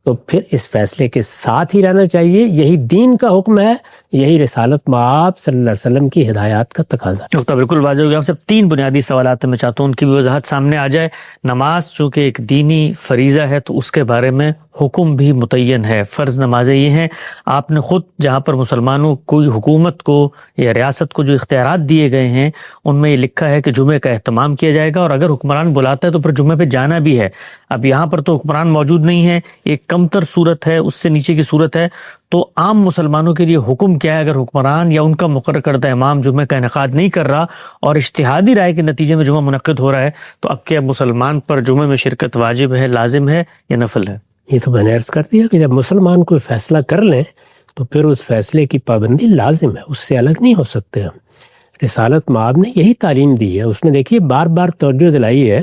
تو پھر اس فیصلے کے ساتھ ہی رہنا چاہیے، یہی دین کا حکم ہے، یہی رسالت مآب صلی اللہ علیہ وسلم کی ہدایات کا تقاضا ہے۔ نقطہ بالکل واضح ہو گیا۔ آپ سے تین بنیادی سوالات میں چاہتا ہوں ان کی بھی وضاحت سامنے آ جائے۔ نماز چونکہ ایک دینی فریضہ ہے تو اس کے بارے میں حکم بھی متعین ہے، فرض نمازیں یہ ہیں۔ آپ نے خود جہاں پر مسلمانوں کوئی حکومت کو یا ریاست کو جو اختیارات دیے گئے ہیں ان میں یہ لکھا ہے کہ جمعے کا اہتمام کیا جائے گا، اور اگر حکمران بلاتا ہے تو پھر جمعے پہ جانا بھی ہے۔ اب یہاں پر تو حکمران موجود نہیں ہے، ایک کمتر صورت ہے، اس سے نیچے کی صورت ہے، تو عام مسلمانوں کے لیے حکم کیا ہے اگر حکمران یا ان کا مقرر کردہ امام جمعے کا انعقاد نہیں کر رہا اور اجتہادی رائے کے نتیجے میں جمعہ منعقد ہو رہا ہے تو اب کیا مسلمان پر جمعے میں شرکت واجب ہے، لازم ہے یا نفل ہے؟ یہ تو میں نے عرض کر دیا کہ جب مسلمان کوئی فیصلہ کر لیں تو پھر اس فیصلے کی پابندی لازم ہے، اس سے الگ نہیں ہو سکتے ہم۔ رسالت مآب نے یہی تعلیم دی ہے، اس میں دیکھیے بار بار توجہ دلائی ہے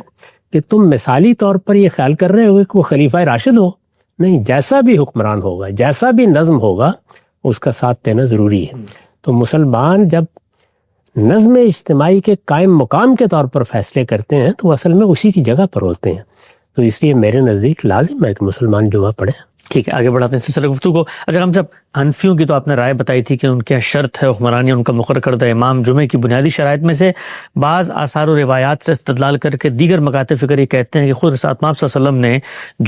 کہ تم مثالی طور پر یہ خیال کر رہے ہو کہ وہ خلیفہ راشد ہو، نہیں، جیسا بھی حکمران ہوگا، جیسا بھی نظم ہوگا اس کا ساتھ دینا ضروری ہے۔ تو مسلمان جب نظم اجتماعی کے قائم مقام کے طور پر فیصلے کرتے ہیں تو وہ اصل میں اسی کی جگہ پر ہوتے ہیں، تو اس لیے میرے نزدیک لازم ہے کہ مسلمان جمعہ پڑھیں۔ ٹھیک ہے، آگے بڑھاتے ہیں سلسلہ گفتگو کو۔ اچھا ہم صاحب، حنفیوں کی تو آپ نے رائے بتائی تھی کہ ان کے شرط ہے حکمرانی، ان کا مقرر کردہ امام۔ جمعے کی بنیادی شرائط میں سے بعض آثار و روایات سے استدلال کر کے دیگر مکاتب فکر یہ کہتے ہیں کہ خود رسول پاک صلی اللہ علیہ وسلم نے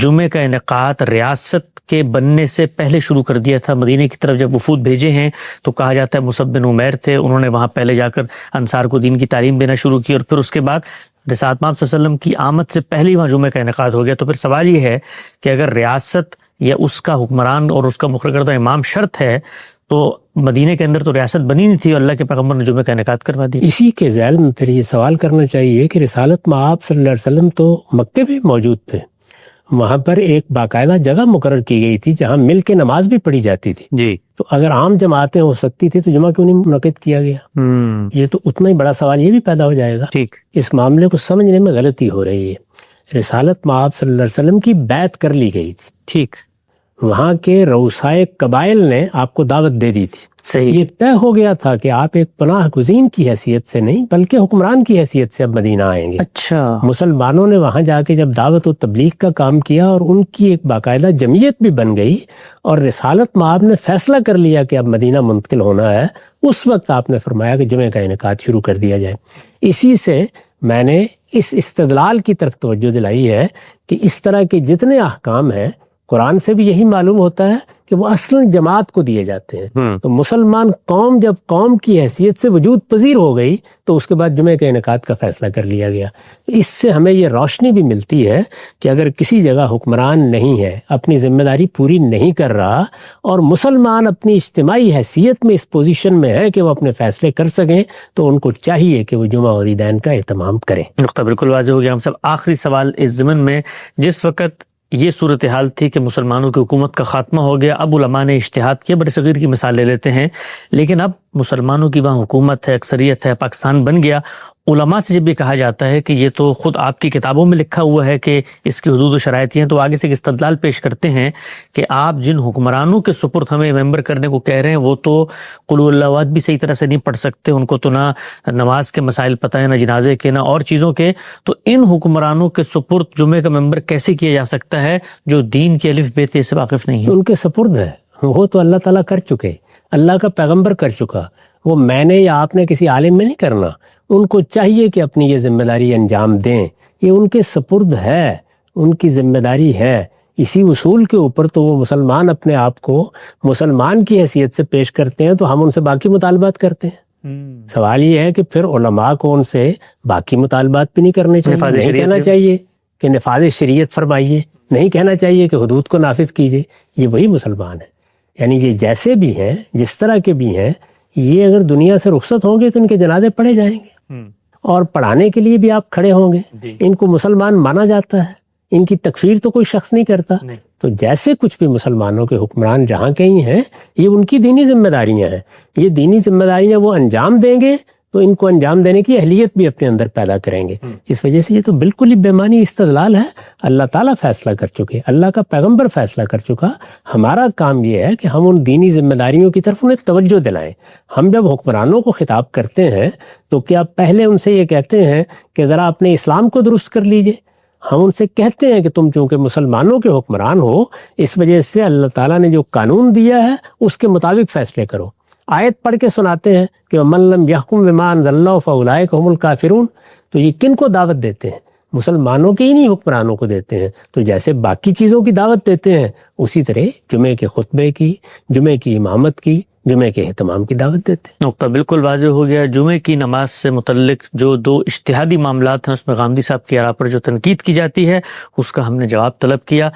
جمعے کا انعقاد ریاست کے بننے سے پہلے شروع کر دیا تھا۔ مدینے کی طرف جب وفود بھیجے ہیں تو کہا جاتا ہے مصعب بن عمیر تھے، انہوں نے وہاں پہلے جا کر انصار کو دین کی تعلیم دینا شروع کی، اور پھر اس کے بعد رسالت پاک صلی اللہ علیہ وسلم کی آمد سے پہلے وہاں جمعے کا انعقاد ہو گیا۔ تو پھر سوال یہ ہے کہ اگر ریاست یا اس کا حکمران اور اس کا مقرر کردہ امام شرط ہے تو مدینہ کے اندر تو ریاست بنی نہیں تھی اور اللہ کے پیغمبر نے جمعے کا انعقاد کروا دیا۔ اسی کے ذیل میں پھر یہ سوال کرنا چاہیے کہ رسالت مآب صلی اللہ علیہ وسلم تو مکے میں موجود تھے، وہاں پر ایک باقاعدہ جگہ مقرر کی گئی تھی جہاں مل کے نماز بھی پڑھی جاتی تھی۔ جی، تو اگر عام جماعتیں ہو سکتی تھی تو جمعہ کیوں نہیں منعقد کیا گیا؟ یہ تو اتنا ہی بڑا سوال یہ بھی پیدا ہو جائے گا۔ ٹھیک، اس معاملے کو سمجھنے میں غلطی ہو رہی ہے۔ رسالت مآب صلی اللہ علیہ وسلم کی بیعت کر لی گئی تھی، ٹھیک، وہاں کے رؤسائے قبائل نے آپ کو دعوت دے دی تھی، صحیح، یہ طے ہو گیا تھا کہ آپ ایک پناہ گزین کی حیثیت سے نہیں بلکہ حکمران کی حیثیت سے اب مدینہ آئیں گے۔ اچھا، مسلمانوں نے وہاں جا کے جب دعوت و تبلیغ کا کام کیا اور ان کی ایک باقاعدہ جمعیت بھی بن گئی اور رسالت مآب نے فیصلہ کر لیا کہ اب مدینہ منتقل ہونا ہے، اس وقت آپ نے فرمایا کہ جمعہ کا انعقاد شروع کر دیا جائے۔ اسی سے میں نے اس استدلال کی طرف توجہ دلائی ہے کہ اس طرح کے جتنے احکام ہیں قرآن سے بھی یہی معلوم ہوتا ہے کہ وہ اصل جماعت کو دیے جاتے ہیں۔ تو مسلمان قوم جب قوم کی حیثیت سے وجود پذیر ہو گئی تو اس کے بعد جمعہ کے انعقاد کا فیصلہ کر لیا گیا۔ اس سے ہمیں یہ روشنی بھی ملتی ہے کہ اگر کسی جگہ حکمران نہیں ہے، اپنی ذمہ داری پوری نہیں کر رہا اور مسلمان اپنی اجتماعی حیثیت میں اس پوزیشن میں ہے کہ وہ اپنے فیصلے کر سکیں تو ان کو چاہیے کہ وہ جمعہ اور عیدین کا اہتمام کریں۔ نقطہ بالکل واضح ہو گیا۔ ہم سب آخری سوال اس ضمن میں، جس وقت یہ صورتحال تھی کہ مسلمانوں کی حکومت کا خاتمہ ہو گیا، اب علماء نے اجتہاد کیا، بر صغیر کی مثال لے لیتے ہیں، لیکن اب مسلمانوں کی وہاں حکومت ہے، اکثریت ہے، پاکستان بن گیا، علماء سے جب یہ کہا جاتا ہے کہ یہ تو خود آپ کی کتابوں میں لکھا ہوا ہے کہ اس کی حدود و شرائط ہیں، تو آگے سے ایک استدلال پیش کرتے ہیں کہ آپ جن حکمرانوں کے سپرد ہمیں ممبر کرنے کو کہہ رہے ہیں وہ تو قل هو اللہ احد بھی صحیح طرح سے نہیں پڑھ سکتے، ان کو تو نہ نماز کے مسائل پتہ ہے، نہ جنازے کے، نہ اور چیزوں کے، تو ان حکمرانوں کے سپرد جمعے کا ممبر کیسے کیا جا سکتا ہے جو دین کے الف بے تے سے واقف نہیں ہے؟ ان کے سپرد ہے، وہ تو اللہ تعالیٰ کر چکے، اللہ کا پیغمبر کر چکا، وہ میں نے یا آپ نے کسی عالم میں نہیں کرنا۔ ان کو چاہیے کہ اپنی یہ ذمہ داری انجام دیں، یہ ان کے سپرد ہے، ان کی ذمہ داری ہے۔ اسی اصول کے اوپر تو وہ مسلمان اپنے آپ کو مسلمان کی حیثیت سے پیش کرتے ہیں تو ہم ان سے باقی مطالبات کرتے ہیں۔ سوال یہ ہے کہ پھر علماء کو ان سے باقی مطالبات بھی نہیں کرنے چاہیے، نہیں کہنا چاہیے کہ نفاذ شریعت فرمائیے، نہیں کہنا چاہیے کہ حدود کو نافذ کیجیے۔ یہ وہی مسلمان ہے، یعنی یہ جیسے بھی ہیں، جس طرح کے بھی ہیں، یہ اگر دنیا سے رخصت ہوں گے تو ان کے جنازے پڑھے جائیں گے اور پڑھانے کے لیے بھی آپ کھڑے ہوں گے۔ ان کو مسلمان مانا جاتا ہے، ان کی تکفیر تو کوئی شخص نہیں کرتا۔ تو جیسے کچھ بھی مسلمانوں کے حکمران جہاں کہیں ہیں، یہ ان کی دینی ذمہ داریاں ہیں، یہ دینی ذمہ داریاں وہ انجام دیں گے تو ان کو انجام دینے کی اہلیت بھی اپنے اندر پیدا کریں گے۔ اس وجہ سے یہ تو بالکل ہی بےمانی استدلال ہے۔ اللہ تعالیٰ فیصلہ کر چکے، اللہ کا پیغمبر فیصلہ کر چکا، ہمارا کام یہ ہے کہ ہم ان دینی ذمہ داریوں کی طرف انہیں توجہ دلائیں۔ ہم جب حکمرانوں کو خطاب کرتے ہیں تو کیا پہلے ان سے یہ کہتے ہیں کہ ذرا اپنے اسلام کو درست کر لیجئے؟ ہم ان سے کہتے ہیں کہ تم چونکہ مسلمانوں کے حکمران ہو، اس وجہ سے اللہ تعالیٰ نے جو قانون دیا ہے اس کے مطابق فیصلے کرو۔ آیت پڑھ کے سناتے ہیں کہ من لم یحکم بما انزل اللہ فاولئک هم الکافرون، تو یہ کن کو دعوت دیتے ہیں؟ مسلمانوں کے ہی نہیں حکمرانوں کو دیتے ہیں۔ تو جیسے باقی چیزوں کی دعوت دیتے ہیں اسی طرح جمعے کے خطبے کی، جمعے کی امامت کی، جمعے کے اہتمام کی دعوت دیتے ہیں۔ نقطہ بالکل واضح ہو گیا۔ جمعے کی نماز سے متعلق جو دو اجتہادی معاملات ہیں اس میں غامدی صاحب کی آراء پر جو تنقید کی جاتی ہے اس کا ہم نے جواب طلب کیا۔